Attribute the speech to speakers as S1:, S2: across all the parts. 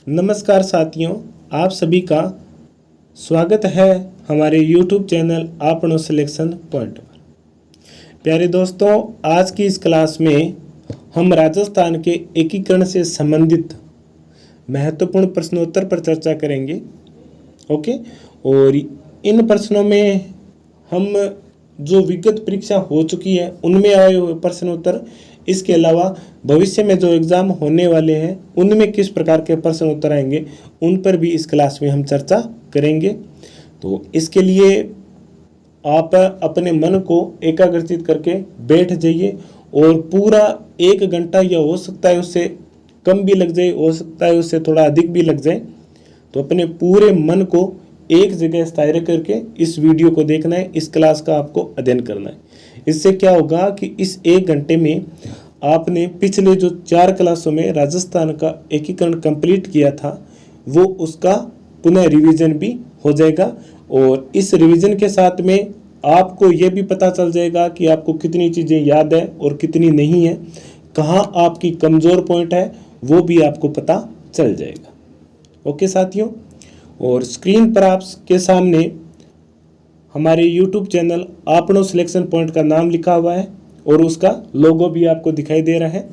S1: नमस्कार साथियों, आप सभी का स्वागत है हमारे YouTube चैनल आपनो सिलेक्शन पॉइंट पर। प्यारे दोस्तों, आज की इस क्लास में हम राजस्थान के एकीकरण से संबंधित महत्वपूर्ण प्रश्नोत्तर पर चर्चा करेंगे। ओके, और इन प्रश्नों में हम जो विगत परीक्षा हो चुकी है उनमें आए हुए प्रश्नोत्तर, इसके अलावा भविष्य में जो एग्ज़ाम होने वाले हैं उनमें किस प्रकार के प्रश्न उत्तर आएंगे उन पर भी इस क्लास में हम चर्चा करेंगे। तो इसके लिए आप अपने मन को एकाग्रचित करके बैठ जाइए और पूरा 1 घंटा, या हो सकता है उससे कम भी लग जाए, हो सकता है उससे थोड़ा अधिक भी लग जाए, तो अपने पूरे मन को एक जगह स्थायी करके इस वीडियो को देखना है, इस क्लास का आपको अध्ययन करना है। इससे क्या होगा कि इस 1 घंटे में आपने पिछले जो 4 क्लासों में राजस्थान का एकीकरण कंप्लीट किया था वो उसका पुनः रिवीजन भी हो जाएगा, और इस रिवीजन के साथ में आपको ये भी पता चल जाएगा कि आपको कितनी चीज़ें याद है और कितनी नहीं है, कहाँ आपकी कमज़ोर पॉइंट है वो भी आपको पता चल जाएगा। ओके साथियों, और स्क्रीन पर आपके सामने हमारे YouTube चैनल आपनो सिलेक्शन पॉइंट का नाम लिखा हुआ है और उसका लोगो भी आपको दिखाई दे रहा है।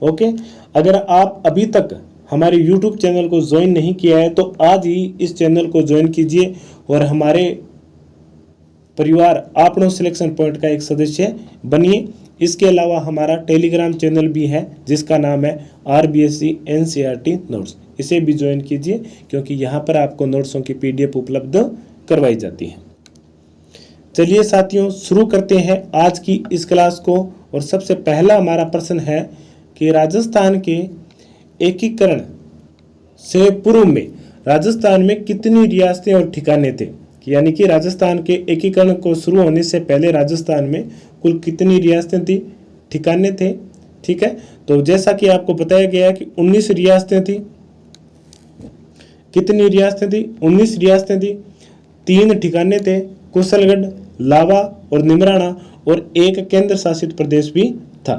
S1: ओके, अगर आप अभी तक हमारे YouTube चैनल को ज्वाइन नहीं किया है तो आज ही इस चैनल को ज्वाइन कीजिए और हमारे परिवार आपनो सिलेक्शन पॉइंट का एक सदस्य बनिए। इसके अलावा हमारा टेलीग्राम चैनल भी है जिसका नाम है RBSC NCERT नोट्स, इसे भी ज्वाइन कीजिए क्योंकि यहाँ पर आपको नोट्सों की PDF उपलब्ध करवाई जाती है। चलिए साथियों, शुरू करते हैं आज की इस क्लास को। और सबसे पहला हमारा प्रश्न है कि राजस्थान के एकीकरण से पूर्व में राजस्थान में कितनी रियासतें और ठिकाने थे, यानी कि राजस्थान के एकीकरण को शुरू होने से पहले राजस्थान में कुल कितनी रियासतें थी, ठिकाने थे। ठीक है, तो जैसा कि आपको बताया गया कि 19 रियासतें थी। कितनी रियासतें थी? 19 रियासतें थी, 3 ठिकाने थे, कुशलगढ़, लावा और निमराना, और एक केंद्र शासित प्रदेश भी था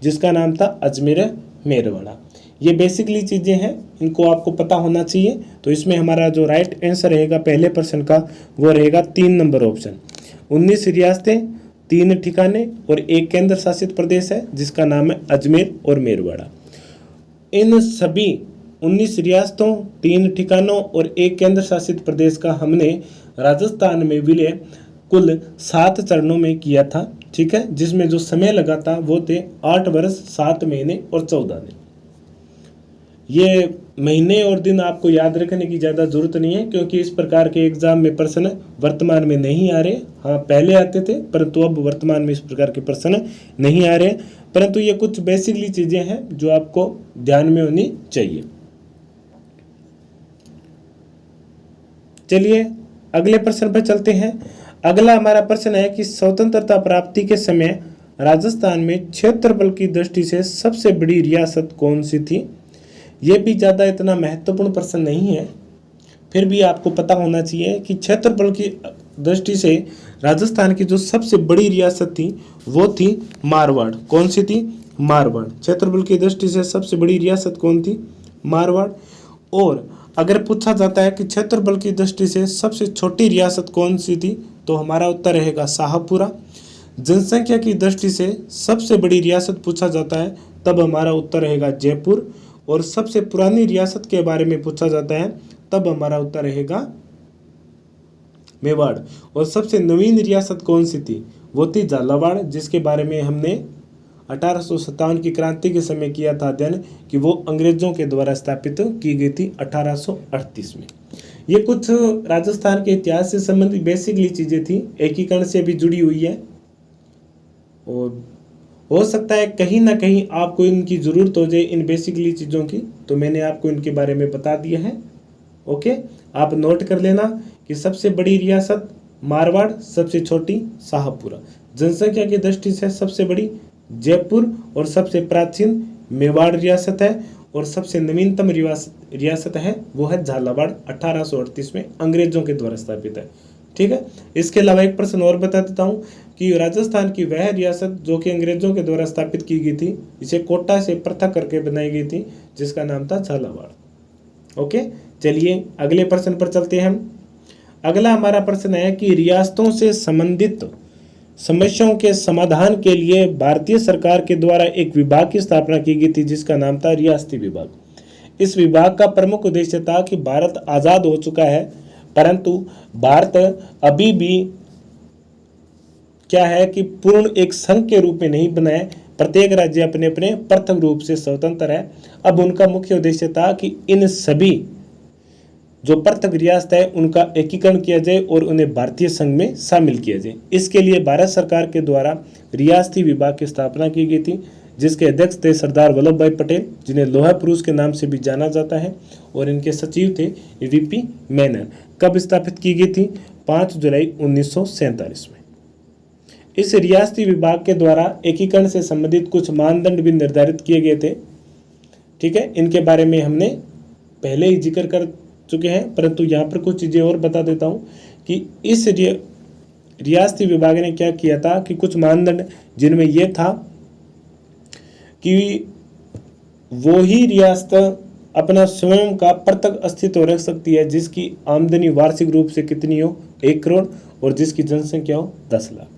S1: जिसका नाम था अजमेर मेरवाड़ा। ये बेसिकली चीज़ें हैं, इनको आपको पता होना चाहिए। तो इसमें हमारा जो राइट आंसर रहेगा पहले प्रश्न का वो रहेगा 3 नंबर ऑप्शन। 19 रियासतें, 3 ठिकाने और एक केंद्र शासित प्रदेश है जिसका नाम है अजमेर और मेरवाड़ा। इन सभी 19 रियासतों, 3 ठिकानों और एक केंद्र शासित प्रदेश का हमने राजस्थान में विलय कुल 7 चरणों में किया था। ठीक है, जिसमें जो समय लगा था वो थे 8 वर्ष 7 महीने और 14 दिन। ये महीने और दिन आपको याद रखने की ज़्यादा जरूरत नहीं है क्योंकि इस प्रकार के एग्जाम में प्रश्न वर्तमान में नहीं आ रहे। हाँ, पहले आते थे परंतु अब वर्तमान में इस प्रकार के प्रश्न नहीं आ रहे, परंतु ये कुछ बेसिकली चीज़ें हैं जो आपको ध्यान में होनी चाहिए। चलिए अगले प्रश्न पर चलते हैं। अगला हमारा प्रश्न है कि स्वतंत्रता प्राप्ति के समय राजस्थान में क्षेत्रफल की दृष्टि से सबसे बड़ी रियासत कौन सी थी। ये भी ज़्यादा इतना महत्वपूर्ण प्रश्न नहीं है, फिर भी आपको पता होना चाहिए कि क्षेत्रफल की दृष्टि से राजस्थान की जो सबसे बड़ी रियासत थी वो थी मारवाड़। कौन सी थी? मारवाड़। क्षेत्रफल की दृष्टि से सबसे बड़ी रियासत कौन थी? मारवाड़। और अगर पूछा जाता है कि क्षेत्रफल की दृष्टि से सबसे छोटी रियासत कौन सी थी तो हमारा उत्तर रहेगा शाहपुरा। जनसंख्या की दृष्टि से सबसे बड़ी रियासत पूछा जाता है तब हमारा उत्तर रहेगा जयपुर। और सबसे पुरानी रियासत के बारे में पूछा जाता है तब हमारा उत्तर रहेगा मेवाड़। और सबसे नवीन रियासत कौन सी थी? वो थी झालावाड़, जिसके बारे में हमने 1857 की क्रांति के समय किया था अध्ययन कि वो अंग्रेजों के द्वारा स्थापित की गई थी 1838 में। ये कुछ राजस्थान के इतिहास से संबंधित बेसिकली चीज़ें थी, एकीकरण से भी जुड़ी हुई है और हो सकता है कहीं ना कहीं आपको इनकी ज़रूरत हो जाए, इन बेसिकली चीज़ों की, तो मैंने आपको इनके बारे में बता दिया है। ओके, आप नोट कर लेना कि सबसे बड़ी रियासत मारवाड़, सबसे छोटी शाहपुरा, जनसंख्या की दृष्टि से सबसे बड़ी जयपुर और सबसे प्राचीन मेवाड़ रियासत है, और सबसे नवीनतम रियासत है वो है झालावाड़, 1838 में अंग्रेजों के द्वारा स्थापित है। ठीक है, इसके अलावा एक प्रश्न और बता देता हूँ कि राजस्थान की वह रियासत जो कि अंग्रेजों के द्वारा स्थापित की गई थी, इसे कोटा से पृथक करके बनाई गई थी, जिसका नाम था झालावाड़। ओके, चलिए अगले प्रश्न पर चलते हैं हम। अगला हमारा प्रश्न है कि रियासतों से संबंधित समस्याओं के समाधान के लिए भारतीय सरकार के द्वारा एक विभाग की स्थापना की गई थी जिसका नाम था रियासती विभाग। इस विभाग का प्रमुख उद्देश्य था कि भारत आज़ाद हो चुका है परंतु भारत अभी भी क्या है कि पूर्ण एक संघ के रूप में नहीं बना है, प्रत्येक राज्य अपने अपने पृथक रूप से स्वतंत्र है। अब उनका मुख्य उद्देश्य था कि इन सभी जो पृथक रियासत है उनका एकीकरण किया जाए और उन्हें भारतीय संघ में शामिल किया जाए। इसके लिए भारत सरकार के द्वारा रियासती विभाग की स्थापना की गई थी जिसके अध्यक्ष थे सरदार वल्लभ भाई पटेल, जिन्हें लोहा पुरुष के नाम से भी जाना जाता है, और इनके सचिव थे वीपी मेनन। कब स्थापित की गई थी? 5 जुलाई 1947 में। इस रियासती विभाग के द्वारा एकीकरण से संबंधित कुछ मानदंड भी निर्धारित किए गए थे। ठीक है, इनके बारे में हमने पहले ही जिक्र कर चुके हैं परंतु यहाँ पर कुछ चीज़ें और बता देता हूँ कि इस रियासती विभाग ने क्या किया था कि कुछ मानदंड जिनमें यह था कि वो ही रियासत अपना स्वयं का पृथक अस्तित्व रख सकती है जिसकी आमदनी वार्षिक रूप से कितनी हो 1 करोड़ और जिसकी जनसंख्या हो 10 लाख।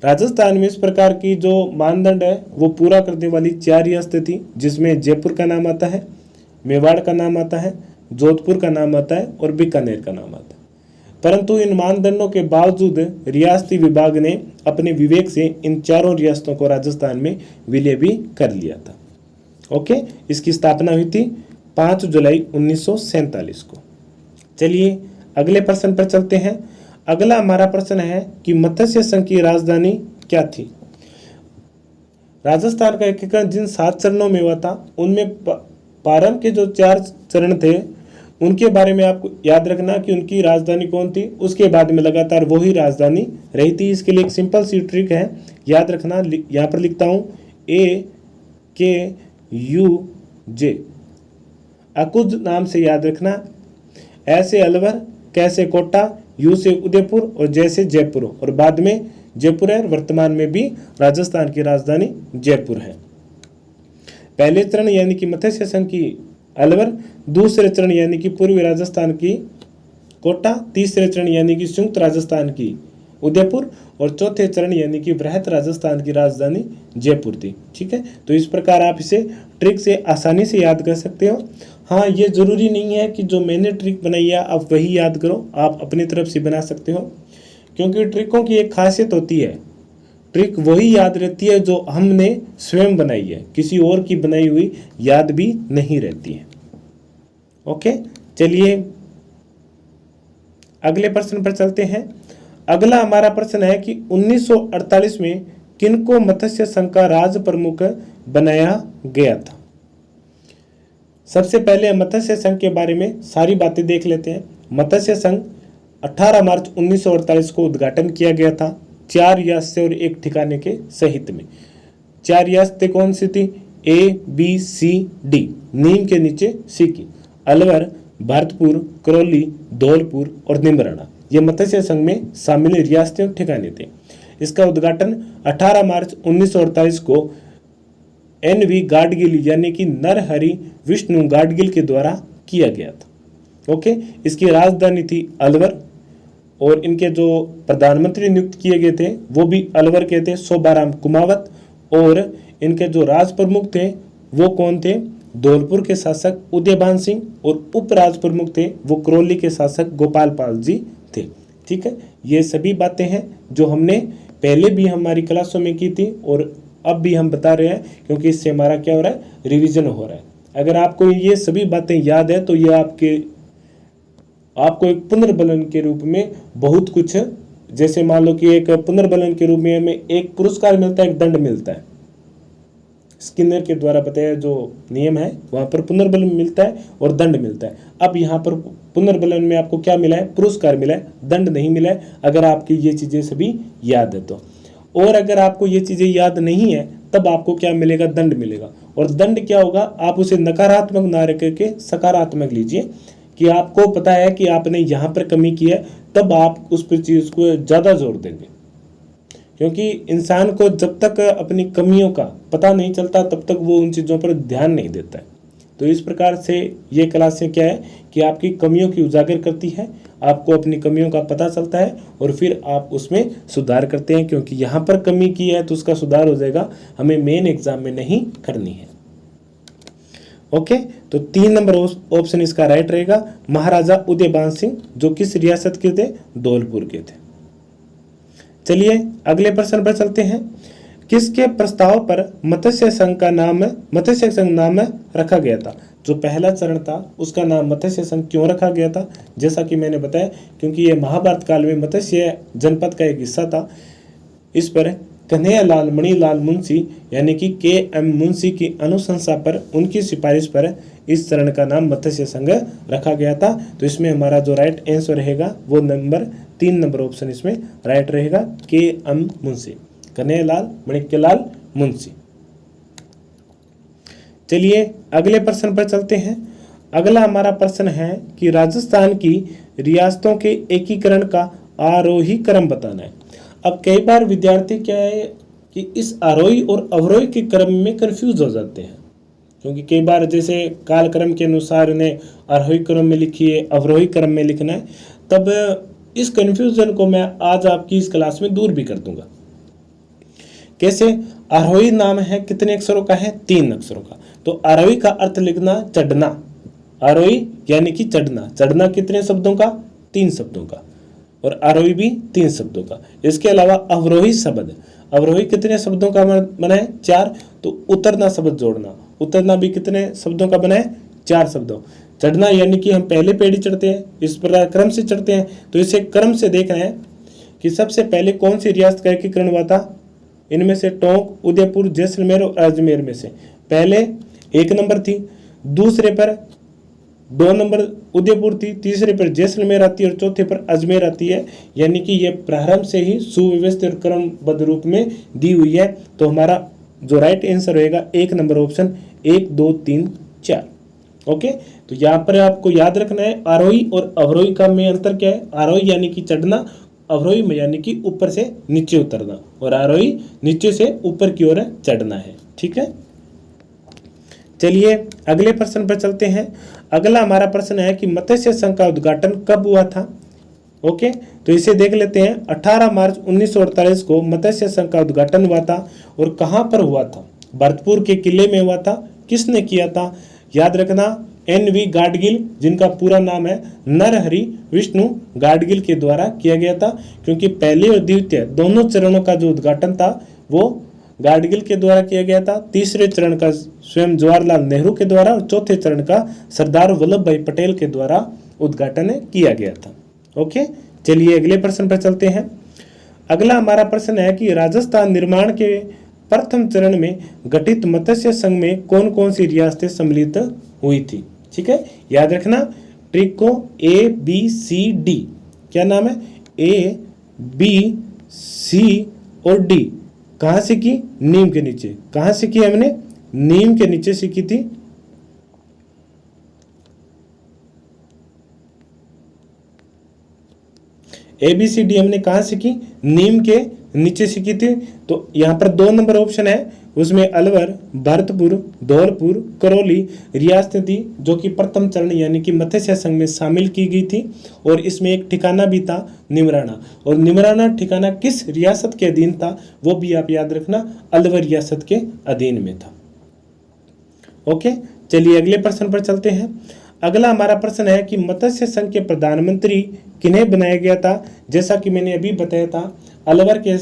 S1: राजस्थान में इस प्रकार की जो मानदंड है वो पूरा करने वाली 4 रियासतें थी जिसमें जयपुर का नाम आता है, मेवाड़ का नाम आता है, जोधपुर का नाम आता है और बीकानेर का नाम आता है। परंतु इन मानदंडों के बावजूद रियासती विभाग ने अपने विवेक से इन चारों रियासतों को राजस्थान में विलय भी कर लिया था। ओके, इसकी स्थापना हुई थी 5 जुलाई 1947 को। चलिए अगले प्रश्न पर चलते हैं। अगला हमारा प्रश्न है कि मत्स्य संघ की राजधानी क्या थी? राजस्थान का एकीकरण जिन 7 चरणों में हुआ था उनमें प्रारंभ के जो 4 चरण थे उनके बारे में आपको याद रखना कि उनकी राजधानी कौन थी, उसके बाद में लगातार वही राजधानी रही थी। इसके लिए एक सिंपल सी ट्रिक है, याद रखना। यहाँ पर लिखता हूँ AKUJ, अकुज नाम से याद रखना। ऐसे अलवर, कैसे कोटा, यू से उदयपुर और जैसे जयपुर, और बाद में जयपुर है। वर्तमान में भी राजस्थान की राजधानी जयपुर है। पहले चरण यानी कि मत्स्य संघ की अलवर, दूसरे चरण यानी कि पूर्वी राजस्थान की कोटा, तीसरे चरण यानी कि संयुक्त राजस्थान की उदयपुर और चौथे चरण यानी कि बृहत राजस्थान की राजधानी जयपुर थी। ठीक है, तो इस प्रकार आप इसे ट्रिक से आसानी से याद कर सकते हो। हाँ, ये ज़रूरी नहीं है कि जो मैंने ट्रिक बनाई है आप वही याद करो, आप अपनी तरफ से बना सकते हो, क्योंकि ट्रिकों की एक खासियत होती है, ट्रिक वही याद रहती है जो हमने स्वयं बनाई है, किसी और की बनाई हुई याद भी नहीं रहती है। ओके, चलिए अगले प्रश्न पर चलते हैं। अगला हमारा प्रश्न है कि 1948 में किनको मत्स्य संघ का राज्य प्रमुख बनाया गया था? सबसे पहले मत्स्य संघ के बारे में सारी बातें देख लेते हैं। मत्स्य संघ 18 मार्च 1948 को उद्घाटन किया गया था 4 रियासतें और एक ठिकाने के सहित में। 4 रियासतें कौन सी थी? ABCD, नीम के नीचे सी की, अलवर, भरतपुर, करौली, धौलपुर और निमराना। ये मत्स्य संघ में शामिल रियासतें और ठिकाने थे। इसका उद्घाटन 18 मार्च 1948 को NV गाडगिल यानी कि नरहरि विष्णु गाडगिल के द्वारा किया गया था। ओके, इसकी राजधानी थी अलवर और इनके जो प्रधानमंत्री नियुक्त किए गए थे वो भी अलवर के थे, शोभाराम कुमावत, और इनके जो राज प्रमुख थे वो कौन थे? धौलपुर के शासक उदयभान सिंह, और उप राज प्रमुख थे वो करौली के शासक गोपाल पाल जी थे। ठीक है, ये सभी बातें हैं जो हमने पहले भी हमारी क्लासों में की थी और अब भी हम बता रहे हैं, क्योंकि इससे हमारा क्या हो रहा है? रिवीजन हो रहा है। अगर आपको ये सभी बातें याद है तो ये आपको एक पुनर्बलन के रूप में बहुत कुछ, जैसे मान लो कि एक पुनर्बलन के रूप में हमें एक पुरस्कार मिलता है, एक दंड मिलता है। स्किनर के द्वारा बताया जो नियम है वहाँ पर पुनर्बलन मिलता है और दंड मिलता है। अब यहाँ पर पुनर्बलन में आपको क्या मिला है? पुरस्कार मिला है, दंड नहीं मिला है, अगर आपकी ये चीज़ें सभी याद है तो। और अगर आपको ये चीज़ें याद नहीं है तब आपको क्या मिलेगा? दंड मिलेगा। और दंड क्या होगा? आप उसे नकारात्मक ना रख के सकारात्मक लीजिए कि आपको पता है कि आपने यहाँ पर कमी की है, तब आप उस पर चीज़ को ज़्यादा जोर देंगे। क्योंकि इंसान को जब तक अपनी कमियों का पता नहीं चलता तब तक वो उन चीज़ों पर ध्यान नहीं देता है। तो इस प्रकार से ये क्लासें क्या है कि आपकी कमियों की उजागर करती है, आपको अपनी कमियों का पता चलता है और फिर आप उसमें सुधार करते हैं, क्योंकि यहाँ पर कमी की है तो उसका सुधार हो जाएगा, हमें मेन एग्जाम में नहीं करनी है। ओके, तो 3 नंबर ऑप्शन इसका राइट रहेगा, महाराजा उदयबान सिंह, जो किस रियासत के थे, धौलपुर के थे। चलिए अगले प्रश्न पर चलते हैं। किसके प्रस्ताव पर मत्स्य संघ नाम रखा गया था? जो पहला चरण था उसका नाम मत्स्य संघ क्यों रखा गया था? जैसा कि मैंने बताया, क्योंकि ये महाभारत काल में मत्स्य जनपद का एक हिस्सा था। इस पर कन्हैयालाल मणिलाल मुंशी यानी कि के.एम. मुंशी की अनुशंसा पर, उनकी सिफारिश पर इस चरण का नाम मत्स्य संघ रखा गया था। तो इसमें हमारा जो राइट आंसर रहेगा वो 3 नंबर ऑप्शन इसमें राइट रहेगा, के.एम. मुंशी, कन्हैयालाल मणिलाल मुंशी। चलिए अगले प्रश्न पर चलते हैं। अगला हमारा प्रश्न है कि राजस्थान की रियासतों के एकीकरण का आरोही क्रम बताना है। अब कई बार विद्यार्थी क्या है कि इस आरोही और अवरोही के क्रम में कंफ्यूज हो जाते हैं, क्योंकि कई बार जैसे कालक्रम के अनुसार उन्हें आरोही क्रम में लिखिए, अवरोही क्रम में लिखना है, तब इस कंफ्यूजन को मैं आज आपकी इस क्लास में दूर भी कर दूंगा। कैसे? आरोही नाम है कितने अक्षरों का है? 3 अक्षरों का। तो आरोही का अर्थ लिखना चढ़ना, आरोही यानी कि चढ़ना। चढ़ना कितने शब्दों का? 3 शब्दों का, और आरोही भी 3 शब्दों का। इसके अलावा अवरोही शब्द, अवरोही कितने शब्दों का बना है? 4। तो उतरना शब्द जोड़ना, उतरना भी कितने शब्दों का बना है? 4 शब्दों। चढ़ना यानी कि हम पहले पेड़ी चढ़ते हैं, इस प्रकार क्रम से चढ़ते हैं। तो इसे क्रम से देखना है कि सबसे पहले कौन सी रियासत का एकीकरण हुआ था। इनमें से टोंक, उदयपुर, जैसलमेर और अजमेर में से पहले 1 नंबर थी, दूसरे पर 2 नंबर उदयपुर थी, तीसरे पर जैसलमेर आती है और चौथे पर अजमेर आती है। यानी कि ये प्रारंभ से ही सुव्यवस्थित और क्रमबद्ध रूप में दी हुई है। तो हमारा जो राइट आंसर रहेगा 1 नंबर ऑप्शन, 1, 2, 3, 4। ओके, तो यहाँ पर आपको याद रखना है आरोही और अवरोही का में अंतर क्या है। आरोही यानी कि चढ़ना, अवरोही में यानी कि ऊपर से नीचे उतरना, और आरोही नीचे से ऊपर की ओर चढ़ना है। ठीक है, चलिए अगले प्रश्न पर चलते हैं। अगला हमारा प्रश्न है कि मत्स्य संघ का उद्घाटन कब हुआ था। ओके, तो इसे देख लेते हैं। 18 मार्च 1948 को मत्स्य संघ का उद्घाटन हुआ था, और कहाँ पर हुआ था? भरतपुर के किले में हुआ था। किसने किया था? याद रखना, N.V. गाडगिल, जिनका पूरा नाम है नरहरि विष्णु गाडगिल, के द्वारा किया गया था। क्योंकि पहले और द्वितीय दोनों चरणों का जो उद्घाटन था वो गाडगिल के द्वारा किया गया था। तीसरे चरण का स्वयं जवाहरलाल नेहरू के द्वारा, और चौथे चरण का सरदार वल्लभ भाई पटेल के द्वारा उद्घाटन किया गया था। ओके, चलिए अगले प्रश्न पर चलते हैं। अगला हमारा प्रश्न है कि राजस्थान निर्माण के प्रथम चरण में गठित मत्स्य संघ में कौन कौन सी रियासतें सम्मिलित हुई थी। ठीक है, याद रखना, ट्रिक को ABCD, क्या नाम है? ABC और D कहाँ से की? नीम के नीचे। कहाँ से की हमने? नीम के नीचे सीखी थी। ABCD हमने कहाँ सीखी? नीम के नीचे सीखी थी। तो यहाँ पर 2 नंबर ऑप्शन है, उसमें अलवर, भरतपुर, धौलपुर, करौली रियासतें थी, जो कि प्रथम चरण यानी कि मत्स्य संघ में शामिल की गई थी। और इसमें एक ठिकाना भी था, निमराना। और निमराना ठिकाना किस रियासत के अधीन था? वो भी आप याद रखना, अलवर रियासत के अधीन में था। ओके, चलिए अगले प्रश्न पर चलते हैं। अगला हमारा प्रश्न है कि मत्स्य संघ के प्रधानमंत्री किन्हें बनाया गया था। जैसा कि मैंने अभी बताया था, अलवर के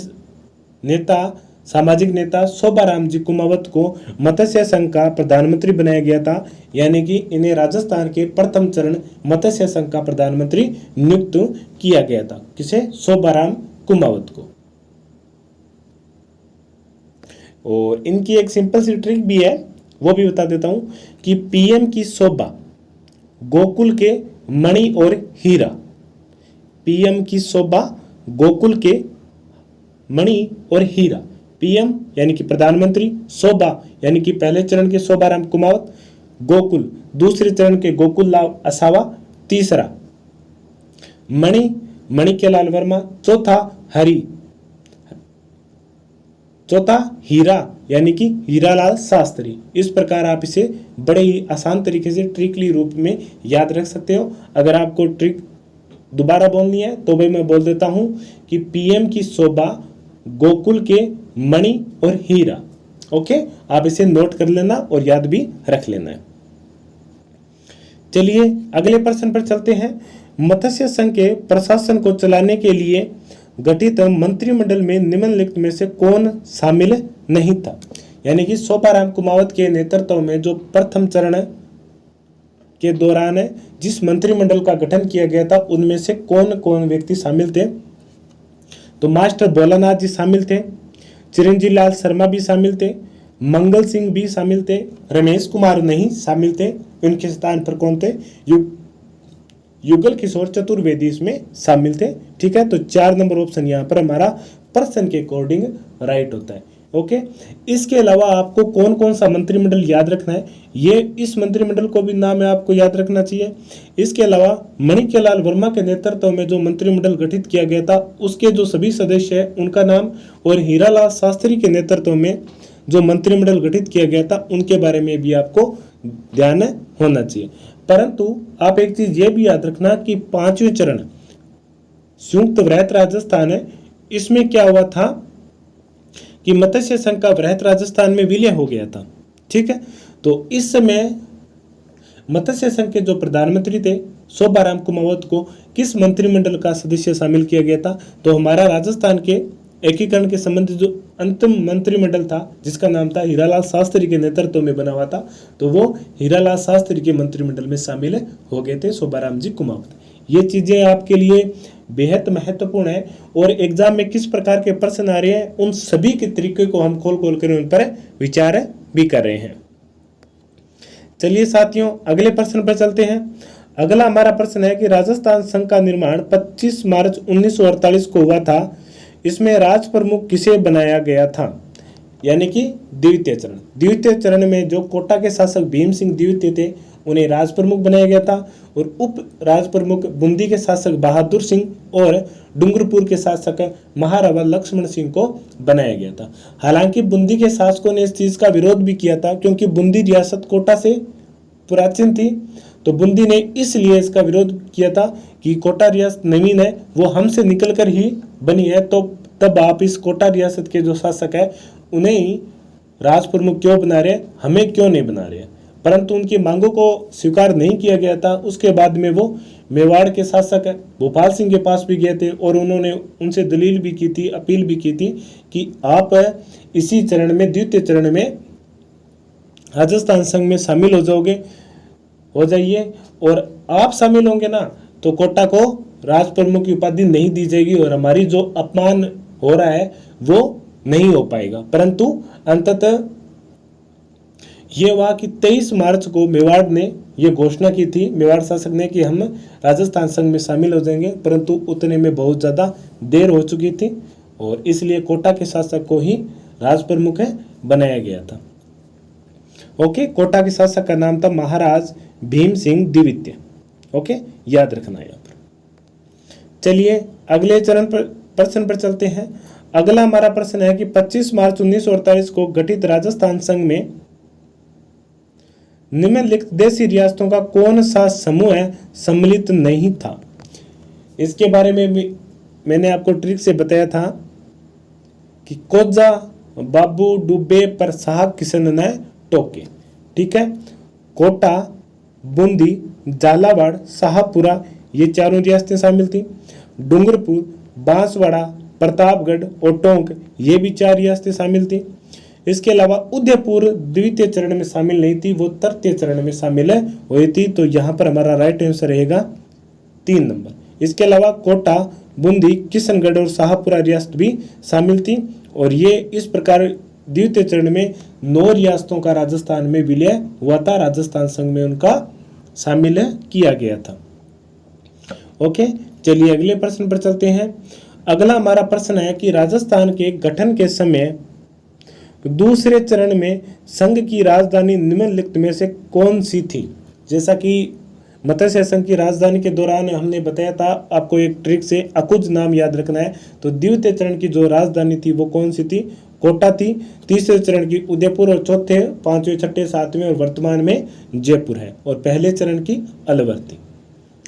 S1: नेता, सामाजिक नेता शोभाराम जी कुमावत को मत्स्य संघ का प्रधानमंत्री बनाया गया था। यानी कि इन्हें राजस्थान के प्रथम चरण मत्स्य संघ का प्रधानमंत्री नियुक्त किया गया था। किसे? शोभाराम कुमावत को। और इनकी एक सिंपल सी ट्रिक भी है, वो भी बता देता हूं कि PM की शोभा, गोकुल के मणि और हीरा। PM की शोभा, गोकुल के मणि और हीरा। PM यानी कि प्रधानमंत्री, शोभा यानी कि पहले चरण के शोभाराम कुमावत, गोकुल दूसरे चरण के गोकुललाल असावा, तीसरा मणिक्यलाल वर्मा, चौथा हरि, चौथा हीरा यानी कि हीरालाल शास्त्री। इस प्रकार आप इसे बड़े ही आसान तरीके से ट्रिकली रूप में याद रख सकते हो। अगर आपको ट्रिक दोबारा बोलनी है तो भाई मैं बोल देता हूं कि पीएम की शोभा, गोकुल के मणि और हीरा। ओके, आप इसे नोट कर लेना और याद भी रख लेना है। चलिए अगले प्रश्न पर चलते हैं। मत्स्य संघ के प्रशासन को चलाने के लिए गठित मंत्रिमंडल में निम्नलिखित में से कौन शामिल नहीं था? यानी कि शोभाराम कुमावत के नेतृत्व में जो प्रथम चरण के दौरान जिस मंत्रिमंडल का गठन किया गया था उनमें से कौन कौन व्यक्ति शामिल थे? तो मास्टर भोलानाथ जी शामिल थे, चिरंजीव लाल शर्मा भी शामिल थे, मंगल सिंह भी शामिल थे, रमेश कुमार नहीं शामिल थे। उनके स्थान पर कौन थे? युगल किशोर चतुर्वेदी इसमें शामिल थे। ठीक है, तो 4 नंबर ऑप्शन यहाँ पर हमारा प्रश्न के अकॉर्डिंग राइट होता है। ओके, इसके अलावा आपको कौन कौन सा मंत्रिमंडल याद रखना है, ये इस मंत्रिमंडल को भी नाम है आपको याद रखना चाहिए। इसके अलावा माणिक्यलाल वर्मा के नेतृत्व में जो मंत्रिमंडल गठित किया गया था उसके जो सभी सदस्य हैं उनका नाम, और हीरालाल शास्त्री के नेतृत्व में जो मंत्रिमंडल गठित किया गया था उनके बारे में भी आपको ध्यान होना चाहिए। परंतु आप एक चीज ये भी याद रखना कि 5वें चरण संयुक्त वृहत राजस्थान है, इसमें क्या हुआ था कि मत्स्य संघ का वृहत राजस्थान में विलय हो गया था। ठीक है, तो इस समय मत्स्य संघ के जो प्रधानमंत्री थे शोभाराम कुमावत को किस मंत्रिमंडल का सदस्य शामिल किया गया था? तो हमारा राजस्थान के एकीकरण के संबंधित जो अंतिम मंत्रिमंडल था जिसका नाम था हीरालाल शास्त्री के नेतृत्व में बना हुआ था, तो वो हीरालाल शास्त्री के मंत्रिमंडल में शामिल हो गए थे शोभाराम जी कुमावत। ये चीजें आपके लिए बेहद महत्वपूर्ण है और एग्जाम में किस प्रकार के प्रश्न आ रहे हैं उन सभी के तरीके को हम खोल खोल कर उन पर विचार भी कर रहे हैं। चलिए साथियों अगले प्रश्न पर चलते हैं। अगला हमारा प्रश्न है कि राजस्थान संघ का निर्माण 25 मार्च 1948 को हुआ था। इसमें राज प्रमुख किसे बनाया गया था? यानी कि द्वितीय चरण। द्वितीय चरण में जो कोटा के शासक भीम सिंह द्वितीय थे उन्हें राज प्रमुख बनाया गया था, और उप राज प्रमुख बूंदी के शासक बहादुर सिंह और डूंगरपुर के शासक महाराणा लक्ष्मण सिंह को बनाया गया था। हालांकि बूंदी के शासकों ने इस चीज का विरोध भी किया था क्योंकि बूंदी रियासत कोटा से प्राचीन थी, तो बूंदी ने इसलिए इसका विरोध किया था कि कोटा रियासत नवीन है, वो हमसे निकलकर ही बनी है, तो तब आप इस कोटा रियासत के जो शासक है उन्हें ही राज प्रमुख क्यों बना रहे, हमें क्यों नहीं बना रहे। परंतु उनकी मांगों को स्वीकार नहीं किया गया था। उसके बाद में वो मेवाड़ के शासक भोपाल सिंह के पास भी गए थे और उन्होंने उनसे दलील भी की थी, अपील भी की थी कि आप इसी चरण में द्वितीय चरण में राजस्थान संघ में शामिल हो जाइए, और आप शामिल होंगे ना तो कोटा को राज प्रमुख की उपाधि नहीं दी जाएगी और हमारी जो अपमान हो रहा है वो नहीं हो पाएगा। परंतु अंततः ये हुआ कि 23 मार्च को मेवाड़ ने ये घोषणा की थी, मेवाड़ शासक ने, कि हम राजस्थान संघ में शामिल हो जाएंगे, परंतु उतने में बहुत ज़्यादा देर हो चुकी थी और इसलिए कोटा के शासक को ही राज प्रमुख बनाया गया था। ओके, कोटा के शासक का नाम था महाराज भीम सिंह द्वितीय। ओके, याद रखना यहाँ पर। चलिए अगले चरण पर प्रश्न पर चलते हैं। अगला हमारा प्रश्न है कि 25 मार्च 1948 को गठित राजस्थान संघ में निम्नलिखित देशी रियासतों का कौन सा समूह सम्मिलित नहीं था? इसके बारे में भी मैंने आपको ट्रिक से बताया था कि कोजा, बाबू, डुबे पर साहब किशन ने टोके। ठीक है, कोटा, बूंदी, झालावाड़, शाहपुरा ये चारों रियासतें शामिल थी। डूंगरपुर, बांसवाड़ा, प्रतापगढ़ और टोंक ये भी 4 रियासतें शामिल थी। इसके अलावा उदयपुर द्वितीय चरण में शामिल नहीं थी, वो तृतीय चरण में शामिल हुई थी, तो यहाँ पर हमारा राइट आंसर रहेगा 3 नंबर। इसके अलावा कोटा, बूंदी, किशनगढ़ और शाहपुरा रियासत भी शामिल थी और ये इस प्रकार द्वितीय चरण में 9 रियासतों का राजस्थान में विलय हुआ था, राजस्थान संघ में उनका शामिल किया गया था। ओके, चलिए अगले प्रश्न पर चलते हैं। अगला हमारा प्रश्न है कि राजस्थान के गठन के समय दूसरे चरण में संघ की राजधानी निम्नलिखित में से कौन सी थी? जैसा कि मत्स्य संघ की राजधानी के दौरान हमने बताया था, आपको एक ट्रिक से अकुज नाम याद रखना है। तो द्वितीय चरण की जो राजधानी थी वो कौन सी थी? कोटा थी, तीसरे चरण की उदयपुर और चौथे, पांचवें, छठे, सातवें और वर्तमान में जयपुर है, और पहले चरण की अलवर थी।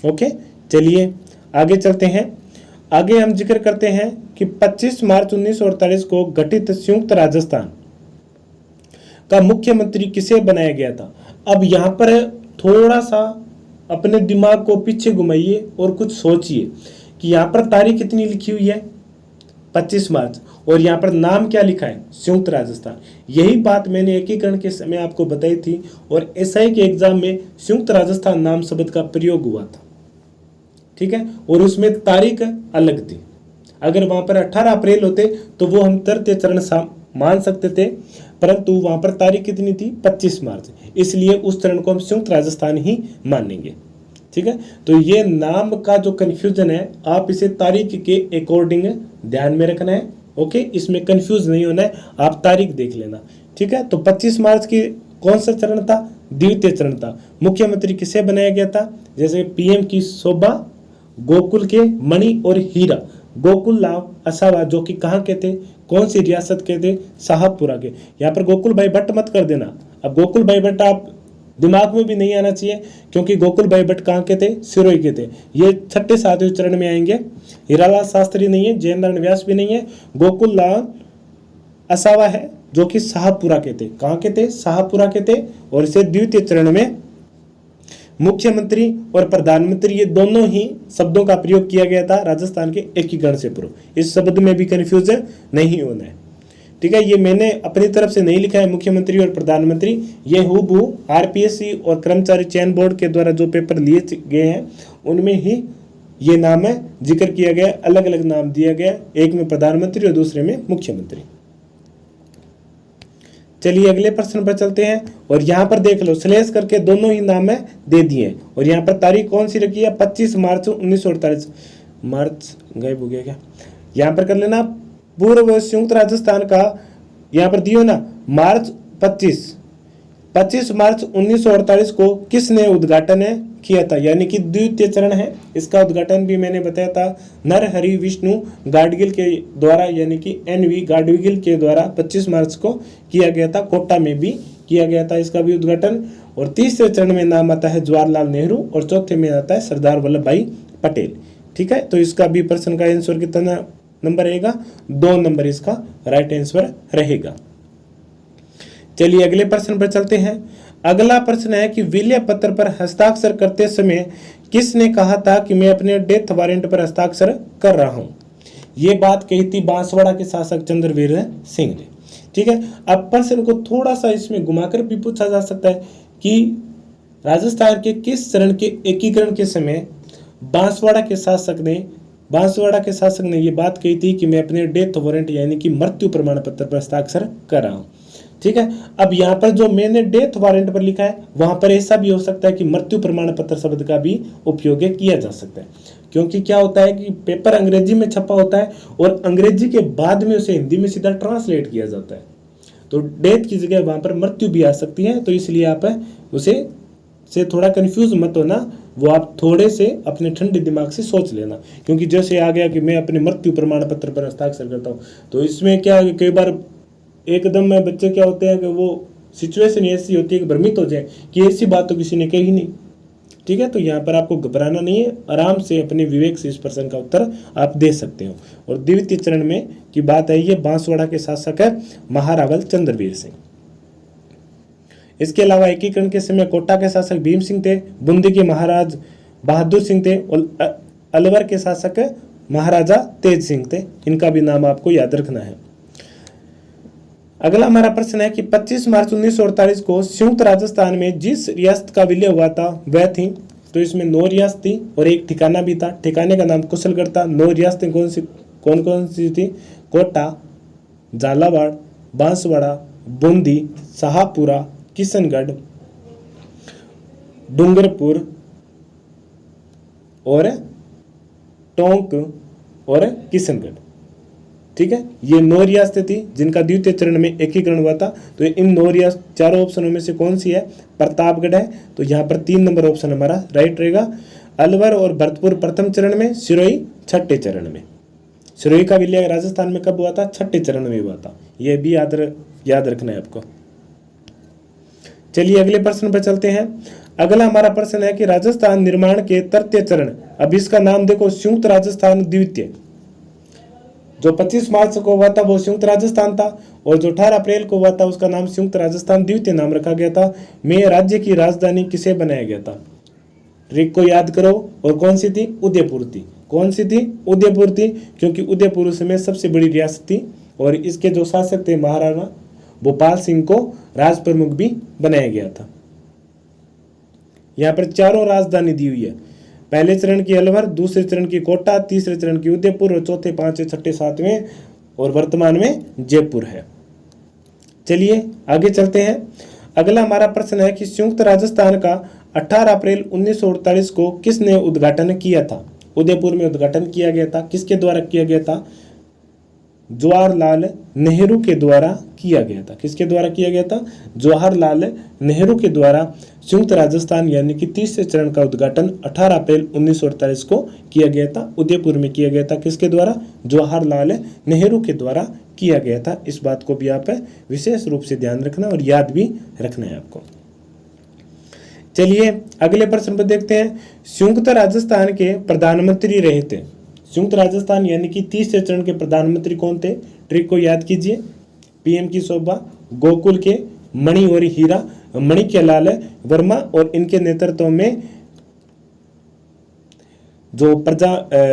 S1: ओके, चलिए आगे चलते हैं। आगे हम जिक्र करते हैं कि 25 मार्च 1948 को गठित संयुक्त राजस्थान का मुख्यमंत्री किसे बनाया गया था। अब यहां पर थोड़ा सा अपने दिमाग को पीछे घुमाइए और कुछ सोचिए कि यहां पर तारीख कितनी लिखी हुई है, 25 मार्च, और यहां पर नाम क्या लिखा है, संयुक्त राजस्थान। यही बात मैंने एकीकरण के समय आपको बताई थी, और एसआई के एग्जाम में संयुक्त राजस्थान नाम शब्द का प्रयोग हुआ था, ठीक है, और उसमें तारीख अलग थी। अगर वहां पर 18 अप्रैल होते तो वो हम तृतीय चरण मान सकते थे, परंतु वहां पर तारीख कितनी थी, 25 मार्च, इसलिए उस चरण को हम संयुक्त राजस्थान ही मानेंगे। ठीक है, तो ये नाम का जो कंफ्यूजन है आप इसे तारीख के अकॉर्डिंग ध्यान में रखना है। ओके, इसमें कंफ्यूज नहीं होना है, आप तारीख देख लेना। ठीक है, तो 25 मार्च की कौन सा चरण था, द्वितीय चरण था। मुख्यमंत्री किसे बनाया गया था, जैसे पीएम की शोभा, गोकुल के मणि और हीरा, गोकुल लाल असावा जो कि कहाँ के थे, कौन सी रियासत के थे, शाहपुरा के। यहाँ पर गोकुल भाई भट्ट मत कर देना। अब गोकुल भाई भट्ट आप दिमाग में भी नहीं आना चाहिए, क्योंकि गोकुल भाई भट्ट कहाँ के थे, सिरोही के थे। ये छठे सातवें चरण में आएंगे। हीरालाल शास्त्री नहीं है, जय नारायण व्यास भी नहीं है, गोकुल लाल असावा है जो कि शाहपुरा के थे। कहाँ के थे, शाहपुरा के थे। और इसे द्वितीय चरण में मुख्यमंत्री और प्रधानमंत्री ये दोनों ही शब्दों का प्रयोग किया गया था राजस्थान के एकीकरण से पूर्व। इस शब्द में भी कंफ्यूजन नहीं होना है। ठीक है, ये मैंने अपनी तरफ से नहीं लिखा है मुख्यमंत्री और प्रधानमंत्री, ये हूबहू आरपीएससी और कर्मचारी चयन बोर्ड के द्वारा जो पेपर लिए गए हैं उनमें ही ये नाम है जिक्र किया गया, अलग अलग नाम दिया गया, एक में प्रधानमंत्री और दूसरे में मुख्यमंत्री। चलिए अगले प्रश्न पर चलते हैं, और यहाँ पर देख लो स्लेश करके दोनों ही नाम है दे दिए, और यहाँ पर तारीख कौन सी रखी है, 25 मार्च 1948। मार्च गायब हो गया क्या, यहाँ पर कर लेना पूर्व संयुक्त राजस्थान का, यहाँ पर दियो ना मार्च 25 मार्च 1948 को किसने उद्घाटन है किया था, यानी कि द्वितीय चरण है। इसका उद्घाटन भी मैंने बताया था नरहरि विष्णु गाडगिल के द्वारा, यानी कि एनवी गाडगिल के द्वारा 25 मार्च को किया गया था। कोटा में भी किया गया था इसका भी उद्घाटन। और तीसरे चरण में नाम आता है जवाहरलाल नेहरू, और चौथे में आता है सरदार वल्लभ भाई पटेल। ठीक है, तो इसका भी प्रश्न का आंसर कितना नंबर रहेगा, 2 नंबर इसका राइट आंसर रहेगा। चलिए अगले प्रश्न पर चलते हैं। अगला प्रश्न है कि विलय पत्र पर हस्ताक्षर करते समय किसने कहा था कि मैं अपने डेथ वारंट पर हस्ताक्षर कर रहा हूं। यह बात कही थी बांसवाड़ा के शासक चंद्रवीर सिंह ने। ठीक है, अब प्रश्न को थोड़ा सा इसमें घुमाकर भी पूछा जा सकता है कि राजस्थान के किस चरण के एकीकरण के समय बांसवाड़ा के शासक ने यह बात कही थी कि मैं अपने डेथ वारंट यानी कि मृत्यु प्रमाण पत्र पर हस्ताक्षर कर रहा हूं। ठीक है, अब यहाँ पर जो मैंने डेथ वारंट पर लिखा है वहां पर ऐसा भी हो सकता है कि मृत्यु प्रमाण पत्र शब्द का भी उपयोग किया जा सकता है, क्योंकि क्या होता है कि पेपर अंग्रेजी में छपा होता है और अंग्रेजी के बाद में उसे हिंदी में सीधा ट्रांसलेट किया जाता है, तो डेथ की जगह वहां पर मृत्यु भी आ सकती है। तो इसलिए आप उसे से थोड़ा कंफ्यूज मत होना, वो आप थोड़े से अपने ठंडे दिमाग से सोच लेना, क्योंकि जैसे आ गया कि मैं अपने मृत्यु प्रमाण पत्र पर हस्ताक्षर करता हूँ, तो इसमें क्या कई बार एकदम में बच्चे क्या होते हैं कि वो सिचुएशन ऐसी होती है कि भ्रमित हो जाए कि ऐसी बात तो किसी ने कही नहीं। ठीक है, तो यहाँ पर आपको घबराना नहीं है, आराम से अपने विवेक से इस प्रश्न का उत्तर आप दे सकते हो। और द्वितीय चरण में की बात है, ये बांसवाड़ा के शासक है महारावल चंद्रवीर सिंह। इसके अलावा एकीकरण के समय कोटा के शासक भीम सिंह थे, बूंदी के महाराज बहादुर सिंह थे, और अलवर के शासक महाराजा तेज सिंह थे। इनका भी नाम आपको याद रखना है। अगला हमारा प्रश्न है कि 25 मार्च 1948 को संयुक्त राजस्थान में जिस रियासत का विलय हुआ था वह थी, तो इसमें 9 रियासत थी और एक ठिकाना भी था। ठिकाने का नाम कुशलगढ़ था। 9 रियासतें कौन सी थी, कोटा, झालावाड़, बांसवाड़ा, बूंदी, शाहपुरा, किशनगढ़, डूंगरपुर और टोंक और किशनगढ़। ठीक है, ये 9 रियासतें थी जिनका द्वितीय चरण में एकीकरण हुआ था। तो इन 9 रियासत चारों ऑप्शनों में से कौन सी है, प्रतापगढ़ है, तो यहाँ पर 3 नंबर ऑप्शन हमारा राइट रहेगा। अलवर और भरतपुर प्रथम चरण में, सिरोही छठे चरण में। सिरोही का विलय राजस्थान में कब हुआ था, छठे चरण में हुआ था। ये भी याद रखना है आपको। चलिए अगले प्रश्न पर चलते हैं। अगला हमारा प्रश्न है कि राजस्थान निर्माण के तृतीय चरण, अब इसका नाम देखो संयुक्त राजस्थान द्वितीय। जो 25 मार्च को हुआ था वो संयुक्त राजस्थान था, और जो 18 अप्रैल को हुआ था उसका नाम संयुक्त राजस्थान द्वितीय नाम रखा गया था। में राज्य की राजधानी किसे बनाया गया था? ट्रिक को याद करो। और कौन सी थी? उदयपुर थी। कौन सी थी? उदयपुर थी, क्योंकि उदयपुर उस समय सबसे बड़ी रियासत थी और इसके जो शासक थे महाराणा भोपाल सिंह को राज प्रमुख भी बनाया गया था। यहाँ पर चारों राजधानी दी हुई है। पहले चरण की अलवर, दूसरे चरण की कोटा, तीसरे चरण की उदयपुर और चौथे, पांचवें, छठे, सातवें और वर्तमान में जयपुर है। चलिए आगे चलते हैं। अगला हमारा प्रश्न है कि संयुक्त राजस्थान का 18 अप्रैल 1948 को किसने उद्घाटन किया था? उदयपुर में उद्घाटन किया गया था। किसके द्वारा किया गया था? जवाहरलाल नेहरू के द्वारा किया गया था। किसके द्वारा किया गया था? जवाहरलाल नेहरू के द्वारा संयुक्त राजस्थान यानी कि तीसरे चरण का उद्घाटन 18 अप्रैल 1948 को किया गया था। उदयपुर में किया गया था। किसके द्वारा? जवाहरलाल नेहरू के द्वारा किया गया था। इस बात को भी आप विशेष रूप से ध्यान रखना और याद भी रखना है आपको। चलिए अगले प्रश्न पर देखते हैं। संयुक्त राजस्थान के प्रधानमंत्री रहे थे। संयुक्त राजस्थान यानी कि तीसरे चरण के प्रधानमंत्री कौन थे? ट्रिक को याद कीजिए। पीएम की शोभा, गोकुल के मणि और हीरा, माणिक्यलाल वर्मा, और इनके नेतृत्व में जो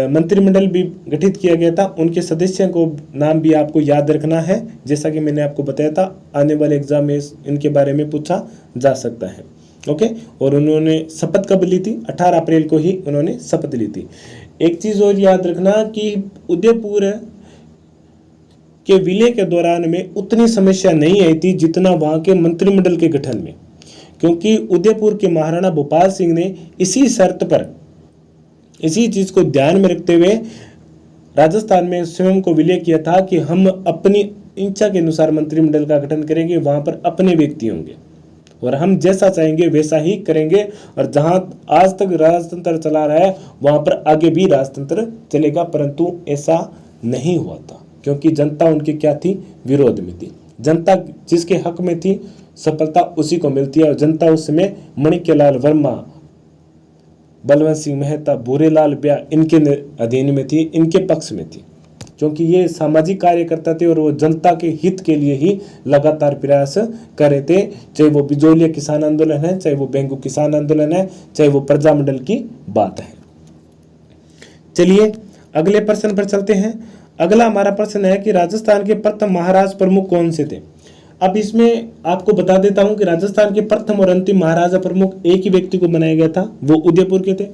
S1: मंत्रिमंडल भी गठित किया गया था, उनके सदस्यों को नाम भी आपको याद रखना है। जैसा कि मैंने आपको बताया था, आने वाले एग्जाम में इनके बारे में पूछा जा सकता है। ओके। और उन्होंने शपथ कब ली थी? 18 अप्रैल को ही उन्होंने शपथ ली थी। एक चीज और याद रखना कि उदयपुर के विलय के दौरान में उतनी समस्या नहीं आई थी जितना वहां के मंत्रिमंडल के गठन में, क्योंकि उदयपुर के महाराणा भोपाल सिंह ने इसी शर्त पर, इसी चीज को ध्यान में रखते हुए राजस्थान में स्वयं को विलय किया था कि हम अपनी इच्छा के अनुसार मंत्रिमंडल का गठन करेंगे, वहां पर अपने व्यक्ति होंगे और हम जैसा चाहेंगे वैसा ही करेंगे। और जहां आज तक राजतंत्र चला रहा है वहां पर आगे भी राजतंत्र चलेगा, परंतु ऐसा नहीं हुआ था क्योंकि जनता उनके क्या थी? विरोध में थी। जनता जिसके हक में थी सफलता उसी को मिलती है, और जनता उस समय माणिक्यलाल वर्मा, बलवंत सिंह मेहता, भूरेलाल ब्याह इनके अधीन में थी, इनके पक्ष में थी, क्योंकि ये सामाजिक कार्यकर्ता थे और वो जनता के हित के लिए ही लगातार प्रयास कर रहे थे। चाहे वो बिजोलिया किसान आंदोलन है, चाहे वो बेंगू किसान आंदोलन है, चाहे वो प्रजामंडल की बात है। चलिए अगले प्रश्न पर चलते हैं। अगला हमारा प्रश्न है कि राजस्थान के प्रथम महाराज प्रमुख कौन से थे? अब इसमें आपको बता देता हूं कि राजस्थान के प्रथम और अंतिम महाराजा प्रमुख एक ही व्यक्ति को बनाया गया था, वो उदयपुर के थे।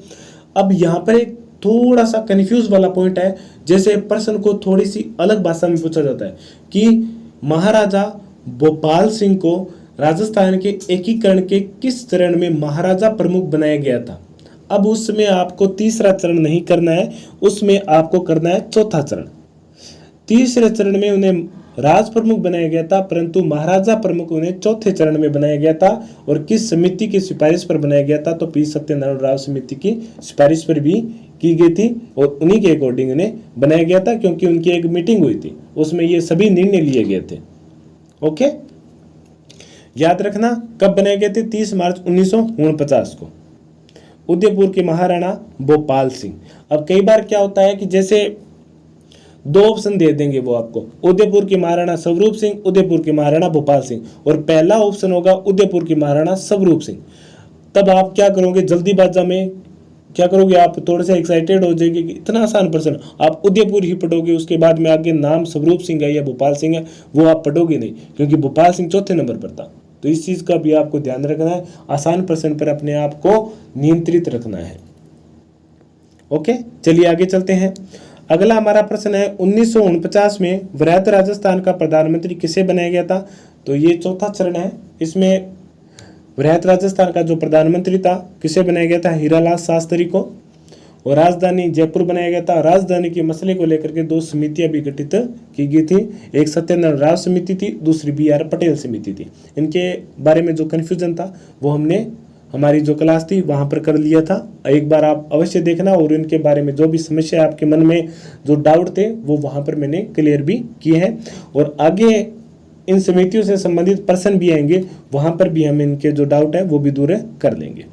S1: अब यहाँ पर एक थोड़ा सा कंफ्यूज वाला पॉइंट है, जैसे प्रश्न को थोड़ी सी अलग भाषा में पूछा जाता है कि महाराजा भोपाल सिंह को राजस्थान के एकीकरण के किस चरण में महाराजा प्रमुख बनाया गया था? अब उसमें आपको तीसरा चरण नहीं करना है, उसमें आपको करना है चौथा चरण। तीसरे चरण में उन्हें राज प्रमुख बनाया गया था, परंतु महाराजा प्रमुख उन्हें चौथे चरण में बनाया गया था। और किस समिति की सिफारिश पर बनाया गया था? तो पी सत्यनारायण राव समिति की सिफारिश पर भी की गई थी और उन्हीं के अकॉर्डिंग उन्हें बनाया गया था, क्योंकि उनकी एक मीटिंग हुई थी, उसमें ये सभी निर्णय लिए गए थे। ओके, याद रखना कब बनाए गए थे? 30 मार्च 1949 को, उदयपुर के महाराणा भोपाल सिंह। अब कई बार क्या होता है कि जैसे दो ऑप्शन दे देंगे वो आपको, उदयपुर के महाराणा स्वरूप सिंह, उदयपुर के महाराणा भोपाल सिंह, और पहला ऑप्शन होगा उदयपुर के महाराणा स्वरूप सिंह। तब आप क्या करोगे? जल्दीबाजी में क्या करोगे? आप थोड़े से एक्साइटेड हो जाएंगे कि इतना आसान प्रश्न, आप उदयपुर ही पढ़ोगे, उसके बाद में आगे नाम स्वरूप सिंह है या भोपाल सिंह है वो आप पढ़ोगे नहीं, क्योंकि भोपाल सिंह चौथे नंबर पर था। तो इस चीज का भी आपको ध्यान रखना है, आसान प्रश्न पर अपने आप को नियंत्रित रखना है। ओके, चलिए आगे चलते हैं। अगला हमारा प्रश्न है 1949 में वृहत राजस्थान का प्रधानमंत्री किसे बनाया गया था? तो ये चौथा चरण है। इसमें वृहत राजस्थान का जो प्रधानमंत्री था किसे बनाया गया था? हीरालाल शास्त्री को। और राजधानी जयपुर बनाया गया था। राजधानी के मसले को लेकर के दो समितियां भी गठित की गई थी, एक सत्यनारायण राव समिति थी, दूसरी BR पटेल समिति थी। इनके बारे में जो कन्फ्यूजन था वो हमने हमारी जो क्लास थी वहां पर कर लिया था, एक बार आप अवश्य देखना। और इनके बारे में जो भी समस्या आपके मन में जो डाउट थे वो वहां पर मैंने क्लियर भी किए हैं। और आगे इन समितियों से संबंधित प्रश्न भी आएंगे, वहां पर भी हम इनके जो डाउट है वो भी दूर कर लेंगे।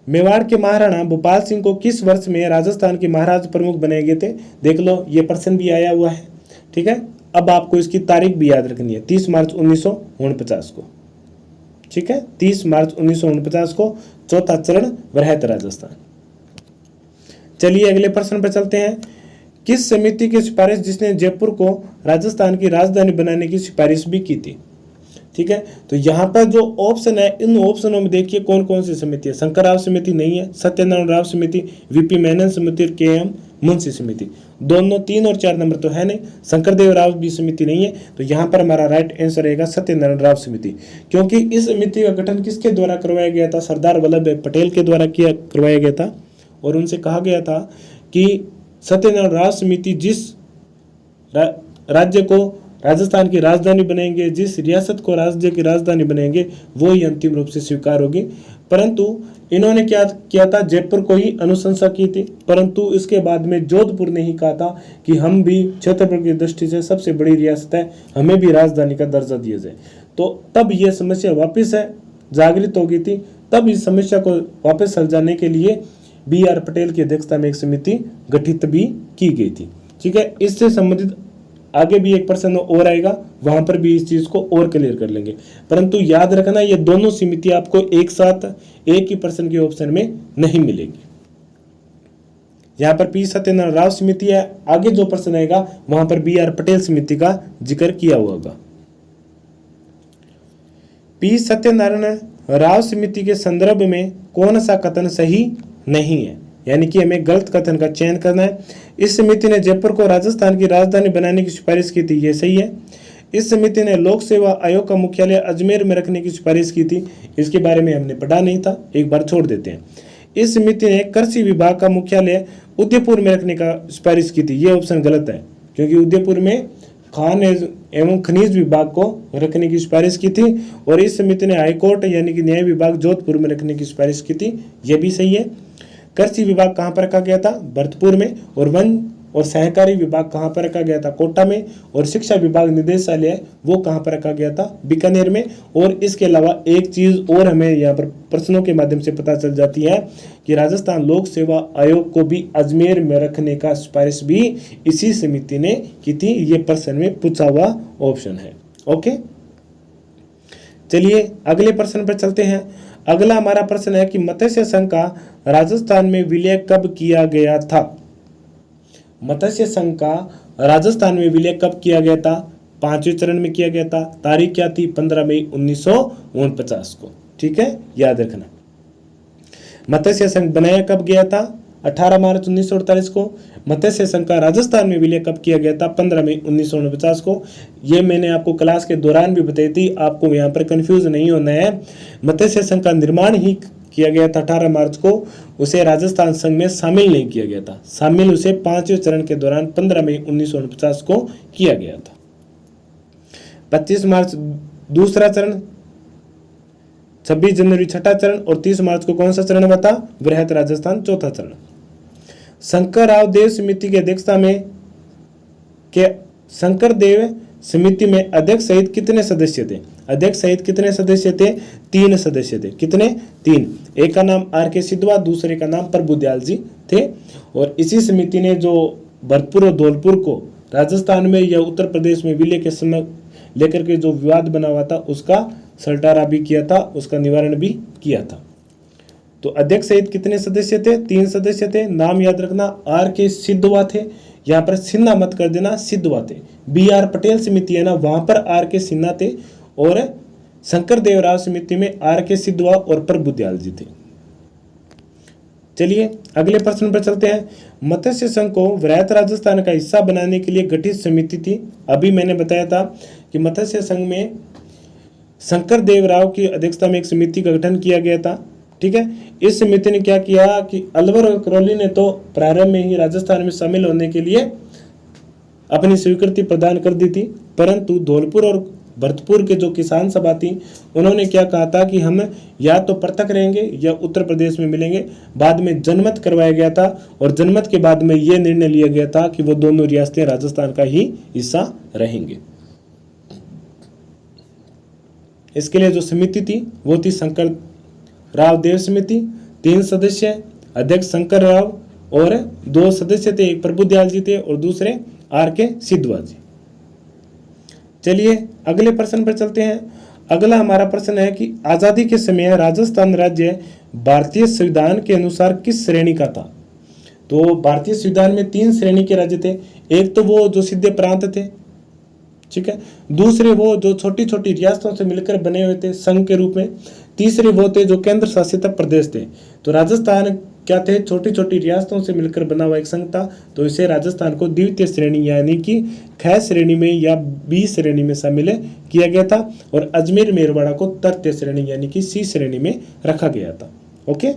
S1: मेवाड़ के महाराणा भोपाल सिंह को किस वर्ष में राजस्थान के महाराज प्रमुख बनाए गए थे? देख लो, ये प्रश्न भी आया हुआ है। ठीक है, अब आपको इसकी तारीख भी याद रखनी है, 30 मार्च 1949 को। ठीक है, 30 मार्च 1949 को चौथा चरण वृहत राजस्थान। चलिए अगले प्रश्न पर चलते हैं। किस समिति की सिफारिश जिसने जयपुर को राजस्थान की राजधानी बनाने की सिफारिश भी की थी? ठीक है, तो यहाँ पर जो ऑप्शन है, इन ऑप्शनों में देखिए कौन कौन सी समिति है। शंकर राव समिति नहीं है, सत्यनारायण राव समिति, वीपी मेनन समिति, के.एम. मुंशी समिति। दोनों 3 और 4 नंबर तो है नहीं। शंकरदेव राव भी समिति नहीं है, तो यहाँ पर हमारा राइट आंसर रहेगा सत्यनारायण राव समिति। क्योंकि इस समिति का गठन किसके द्वारा करवाया गया था? सरदार वल्लभ भाई पटेल के द्वारा करवाया गया था, और उनसे कहा गया था कि सत्यनारायण राव समिति जिस राज्य को राजस्थान की राजधानी बनाएंगे, जिस रियासत को राज्य की राजधानी बनाएंगे, वो ही अंतिम रूप से स्वीकार होगी। परंतु इन्होंने क्या किया था? जयपुर को ही अनुशंसा की थी, परंतु इसके बाद में जोधपुर ने ही कहा था कि हम भी क्षेत्रफल की दृष्टि से सबसे बड़ी रियासत है, हमें भी राजधानी का दर्जा दिया जाए। तो तब यह समस्या वापस है जागृत हो गई थी। तब इस समस्या को वापस सुलझाने के लिए B.R. पटेल की अध्यक्षता में एक समिति गठित भी की गई थी। ठीक है, इससे संबंधित आगे भी एक प्रश्न और आएगा, वहां पर भी इस चीज को और क्लियर कर लेंगे। परंतु याद रखना, ये दोनों समिति आपको एक साथ एक ही प्रश्न के ऑप्शन में नहीं मिलेगी। यहाँ पर पी सत्यनारायण राव समिति है, आगे जो प्रश्न आएगा वहां पर B.R. पटेल समिति का जिक्र किया हुआ होगा। पी सत्यनारायण राव समिति के संदर्भ में कौन सा कथन सही नहीं है, यानी कि हमें गलत कथन का चयन करना है। इस समिति ने जयपुर को राजस्थान की राजधानी बनाने की सिफारिश की थी, ये सही है। इस समिति ने लोक सेवा आयोग का मुख्यालय अजमेर में रखने की सिफारिश की थी, इसके बारे में हमने पढ़ा नहीं था, एक बार छोड़ देते हैं। इस समिति ने कृषि विभाग का मुख्यालय उदयपुर में रखने का सिफारिश की थी, ये ऑप्शन गलत है, क्योंकि उदयपुर में खान एवं खनिज विभाग को रखने की सिफारिश की थी, और इस समिति ने हाईकोर्ट यानी कि न्याय विभाग जोधपुर में रखने की सिफारिश की थी, यह भी सही है। कृषि विभाग कहाँ पर रखा गया था? भरतपुर में। और वन और सहकारी विभाग कहाँ पर रखा गया था? कोटा में। और शिक्षा विभाग निदेशालय वो कहाँ पर रखा गया था? बीकानेर में। और इसके अलावा एक चीज और हमें यहाँ पर प्रश्नों के माध्यम से पता चल जाती है कि राजस्थान लोक सेवा आयोग को भी अजमेर में रखने का सिफारिश भी इसी समिति ने की थी। ये प्रश्न में पूछा हुआ ऑप्शन है। ओके, चलिए अगले प्रश्न पर चलते हैं। अगला हमारा प्रश्न है कि मत्स्य संघ का राजस्थान में विलय कब किया गया था? मत्स्य संघ का राजस्थान में विलय कब किया गया था? 5वें चरण में किया गया था। तारीख क्या थी? 15 मई 1949 को। ठीक है, याद रखना। मत्स्य संघ बनाया कब गया था? 18 मार्च 1948 को। मत्स्य संघ का राजस्थान में विलय कब किया गया था? 15 मई 1949 को। ये मैंने आपको क्लास के दौरान भी बताई थी, आपको यहाँ पर कंफ्यूज नहीं होना है। मत्स्य संघ का निर्माण ही किया गया था 18 मार्च को, उसे राजस्थान संघ में शामिल नहीं किया गया था। शामिल उसे 5वें चरण के दौरान 15 मई 1949 को किया गया था। 25 मार्च दूसरा चरण, 26 जनवरी छठा चरण, और 30 मार्च को कौन सा चरण हुआ था? वृहत राजस्थान चौथा चरण। शंकर राव देव समिति की अध्यक्षता में शंकर देव समिति में अध्यक्ष सहित कितने सदस्य थे? अध्यक्ष सहित कितने सदस्य थे? 3 सदस्य थे। कितने? 3। एक का नाम R.K. सिद्धवा, दूसरे का नाम प्रभुदयाल जी थे। और इसी समिति ने जो भरतपुर और धौलपुर को राजस्थान में या उत्तर प्रदेश में विलय के समय लेकर के जो विवाद बना हुआ था उसका सलटारा भी किया था, उसका निवारण भी किया था। तो अध्यक्ष सहित कितने सदस्य थे? 3 सदस्य थे। नाम याद रखना, R.K. सिद्धवा थे, यहाँ पर सिन्हा मत कर देना, सिद्धवा थे। B.R. पटेल समिति है ना, वहां पर R.K. सिन्हा थे, और शंकर देव राव समिति में R.K. सिद्धवा और प्रभुदयाल जी थे। चलिए अगले प्रश्न पर चलते हैं। मत्स्य संघ को वृहत राजस्थान का हिस्सा बनाने के लिए गठित समिति थी। अभी मैंने बताया था कि मत्स्य संघ में शंकर देव राव की अध्यक्षता में एक समिति का गठन किया गया था। ठीक है, इस समिति ने क्या किया कि अलवर और करौली ने तो प्रारंभ में ही राजस्थान में शामिल होने के लिए अपनी स्वीकृति प्रदान कर दी थी, परंतु धौलपुर और भरतपुर के जो किसान सभा थी उन्होंने क्या कहा था कि हम या तो पृथक रहेंगे या उत्तर प्रदेश में मिलेंगे। बाद में जनमत करवाया गया था, और जनमत के बाद में यह निर्णय लिया गया था कि वो दोनों रियासतें राजस्थान का ही हिस्सा रहेंगे। इसके लिए जो समिति थी वो थी शंकर राव देव समिति। 3 सदस्य, अध्यक्ष शंकर राव और 2 सदस्य थे, एक प्रभुदयाल जी थे और दूसरे R.K. सिद्धवा जी। चलिए अगले प्रश्न पर चलते हैं। अगला हमारा प्रश्न है कि आजादी के समय राजस्थान राज्य भारतीय संविधान के अनुसार किस श्रेणी का था? तो भारतीय संविधान में 3 श्रेणी के राज्य थे। एक तो वो जो सीधे प्रांत थे, ठीक है, दूसरे वो जो छोटी छोटी रियासतों से मिलकर बने हुए थे संघ के रूप में, तीसरे वो थे जो केंद्र शासित प्रदेश थे। तो राजस्थान क्या थे? छोटी छोटी रियासतों से मिलकर बना हुआ एक संघ था। तो इसे राजस्थान को द्वितीय श्रेणी यानी कि ख श्रेणी में या बी श्रेणी में शामिल किया गया था और अजमेर मेरवाड़ा को तृतीय श्रेणी यानी कि सी श्रेणी में रखा गया था। ओके,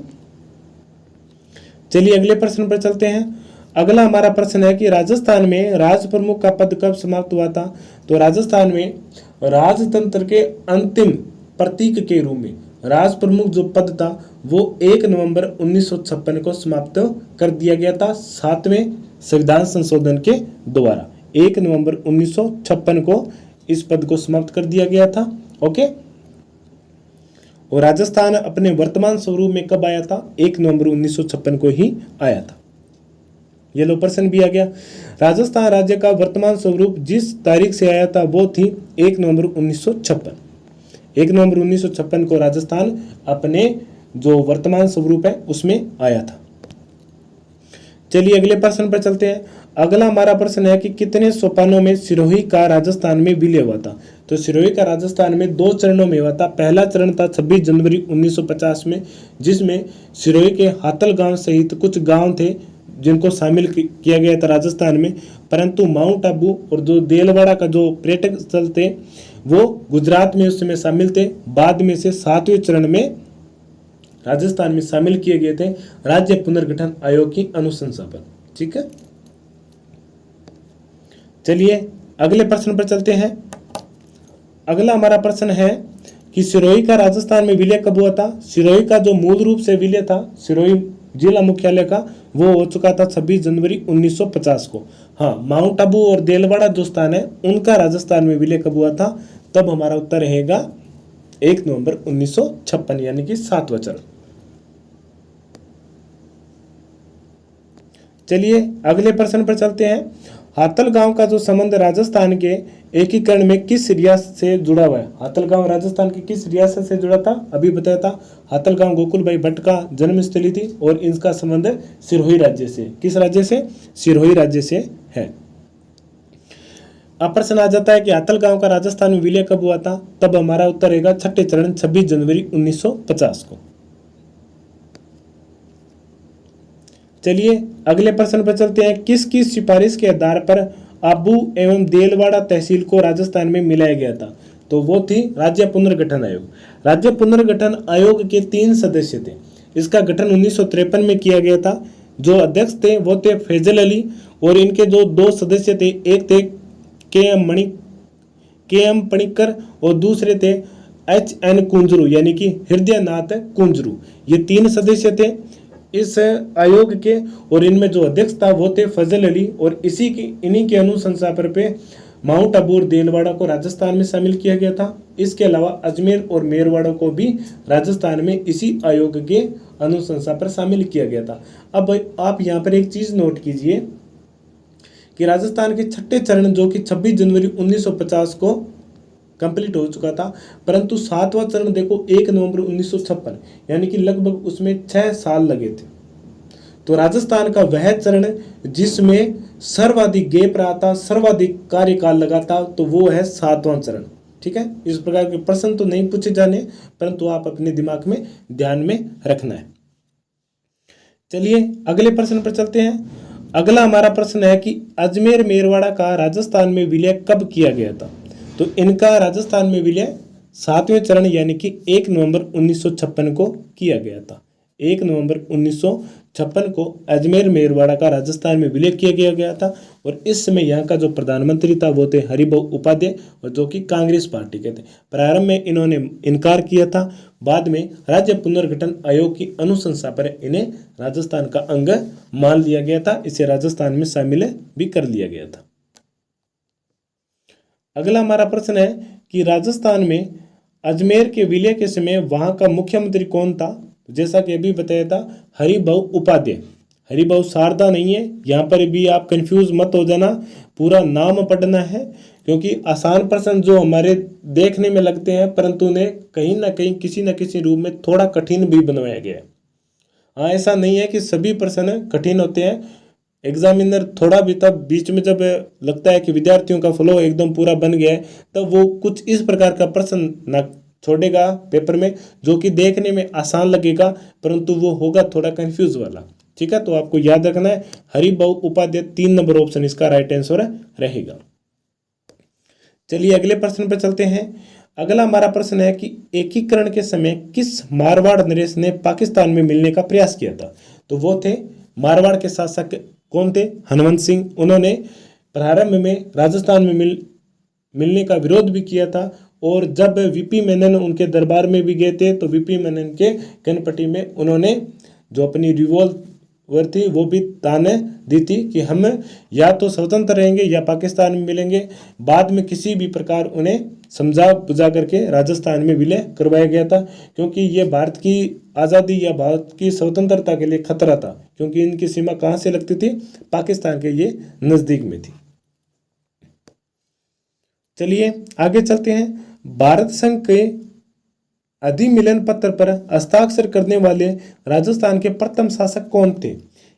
S1: चलिए अगले प्रश्न पर चलते हैं। अगला हमारा प्रश्न है कि राजस्थान में राज प्रमुख का पद कब समाप्त हुआ था? तो राजस्थान में राजतंत्र के अंतिम प्रतीक के रूप में राज प्रमुख जो पद था वो 1 नवंबर 1956 को समाप्त कर दिया गया था 7वें संविधान संशोधन के द्वारा। 1 नवंबर 1956 को इस पद को समाप्त कर दिया गया था। ओके, और राजस्थान अपने वर्तमान स्वरूप में कब आया था? 1 नवंबर 1956 को ही आया था। ये लो प्रश्न भी आ गया। राजस्थान राज्य का वर्तमान स्वरूप जिस तारीख से आया था वो थी 1 नवंबर 1956। 1 नवंबर 1956 को राजस्थान अपने जो वर्तमान स्वरूप है उसमें आया था। चलिए अगले प्रश्न पर चलते हैं। अगला हमारा प्रश्न है कि कितने सोपानों में सिरोही का राजस्थान में विलय हुआ था? तो सिरोही का राजस्थान में 2 चरणों में हुआ था। पहला चरण था 26 जनवरी 1950 में, जिसमें सिरोही के हातल गांव सहित कुछ गांव थे जिनको शामिल किया गया था राजस्थान में, परंतु माउंट आबू और जो देलवाड़ा का जो पर्यटक स्थल थे वो गुजरात में उस समय शामिल थे। बाद में से 7वें चरण में राजस्थान में शामिल किए गए थे राज्य पुनर्गठन आयोग की अनुशंसा पर। ठीक है, चलिए अगले प्रश्न पर चलते हैं। अगला हमारा प्रश्न है कि सिरोही का राजस्थान में विलय कब हुआ था? सिरोही का जो मूल रूप से विलय था सिरोही जिला मुख्यालय का वो हो चुका था 26 जनवरी 1950 को। हाँ, माउंट आबू और देलवाड़ा जो स्थान है उनका राजस्थान में विलय कब हुआ था? तब हमारा उत्तर रहेगा 1 नवंबर 1956 यानी कि 7वां चरण। चलिए अगले प्रश्न पर चलते हैं। हातल गांव का जो संबंध राजस्थान के एकीकरण में किस रियासत से जुड़ा हुआ है? हातल गांव राजस्थान की किस रियासत से जुड़ा था? अभी बताया था। हातल गांव गोकुल भाई भट्ट का जन्मस्थली थी और इसका संबंध सिरोही राज्य से। किस राज्य से? सिरोही राज्य से है। अब प्रश्न आ जाता है कि हातल गांव का राजस्थान में विलय कब हुआ था? तब हमारा उत्तर रहेगा 6ठे चरण 26 जनवरी 1950 को। चलिए अगले प्रश्न पर चलते हैं। किसकी सिफारिश के आधार पर आबू एवं देलवाड़ा तहसील को राजस्थान में मिलाया गया था? तो वो थी राज्य पुनर्गठन आयोग। राज्य पुनर्गठन आयोग के 3 सदस्य थे। इसका गठन 1953 में किया गया था। जो अध्यक्ष थे वो थे फैजल अली और इनके जो 2 सदस्य थे, एक थे के एम पणिक्कर और दूसरे थे HN कुंजरू यानी कि हृदयनाथ कुंजरू। ये 3 सदस्य थे इस आयोग के और इनमें जो अध्यक्ष था वो थे फजल अली और इन्हीं के अनुशंसा पर पे माउंट आबू और देलवाड़ा को राजस्थान में शामिल किया गया था। इसके अलावा अजमेर और मेरवाड़ा को भी राजस्थान में इसी आयोग के अनुशंसा पर शामिल किया गया था। अब आप यहाँ पर एक चीज नोट कीजिए कि राजस्थान के 6ठे चरण जो कि 26 जनवरी 1950 को कंप्लीट हो चुका था, परंतु 7वां चरण देखो 1 नवंबर 1956 यानी कि लगभग उसमें 6 साल लगे थे। तो राजस्थान का वह चरण जिसमें सर्वाधिक गैप रहा था, सर्वाधिक कार्यकाल लगा था, तो वो है 7वां चरण। ठीक है, इस प्रकार के प्रश्न तो नहीं पूछे जाने, परंतु आप अपने दिमाग में ध्यान में रखना है। चलिए अगले प्रश्न पर चलते हैं। अगला हमारा प्रश्न है कि अजमेर मेरवाड़ा का राजस्थान में विलय कब किया गया था? तो इनका राजस्थान में विलय 7वें चरण यानी कि 1 नवंबर 1956 को किया गया था। 1 नवंबर 1956 को अजमेर मेरवाड़ा का राजस्थान में विलय किया गया था और इस समय यहाँ का जो प्रधानमंत्री था वो थे हरिभाऊ उपाध्याय और जो कि कांग्रेस पार्टी के थे। प्रारंभ में इन्होंने इनकार किया था, बाद में राज्य पुनर्गठन आयोग की अनुशंसा पर इन्हें राजस्थान का अंग मान लिया गया था। इसे राजस्थान में शामिल भी कर लिया गया था। अगला हमारा प्रश्न है कि राजस्थान में अजमेर के विलय के समय वहाँ का मुख्यमंत्री कौन था? जैसा कि अभी बताया था, हरिभाऊ उपाध्याय। हरिभाऊ शारदा नहीं है, यहाँ पर भी आप कंफ्यूज मत हो जाना, पूरा नाम पढ़ना है, क्योंकि आसान प्रश्न जो हमारे देखने में लगते हैं परंतु उन्हें कहीं ना कहीं किसी न किसी रूप में थोड़ा कठिन भी बनवाया गया है। हाँ, ऐसा नहीं है कि सभी प्रश्न कठिन होते हैं। एग्जामिनर थोड़ा भी तब बीच में जब लगता है कि विद्यार्थियों का फ्लो एकदम पूरा बन गया है, तब वो कुछ इस प्रकार का प्रश्न ना छोड़ेगा पेपर में जो कि देखने में आसान लगेगा परंतु वो होगा थोड़ा कंफ्यूज वाला। ठीक है, तो आपको याद रखना है हरिभाऊ उपाध्याय, 3 नंबर ऑप्शन इसका राइट आंसर रहेगा। चलिए अगले प्रश्न पर चलते हैं। अगला हमारा प्रश्न है कि एकीकरण के समय किस मारवाड़ नरेश ने पाकिस्तान में मिलने का प्रयास किया था? तो वो थे मारवाड़ के शासक कौन थे? हनुमंत सिंह। उन्होंने प्रारंभ में राजस्थान में मिलने का विरोध भी किया था, और जब वीपी मेनन उनके दरबार में भी गए थे तो वीपी मेनन के कनपट्टी में उन्होंने जो अपनी रिवॉल्वर थी वो भी ताने दी थी कि हम या तो स्वतंत्र रहेंगे या पाकिस्तान में मिलेंगे। बाद में किसी भी प्रकार उन्हें समझा बुझा करके राजस्थान में विलय करवाया गया था, क्योंकि ये भारत की आज़ादी या भारत की स्वतंत्रता के लिए खतरा था, क्योंकि इनकी सीमा कहाँ से लगती थी? पाकिस्तान के ये नज़दीक में थी। चलिए आगे चलते हैं। भारत संघ के अधिमिलन पत्र पर हस्ताक्षर करने वाले राजस्थान के प्रथम शासक कौन थे?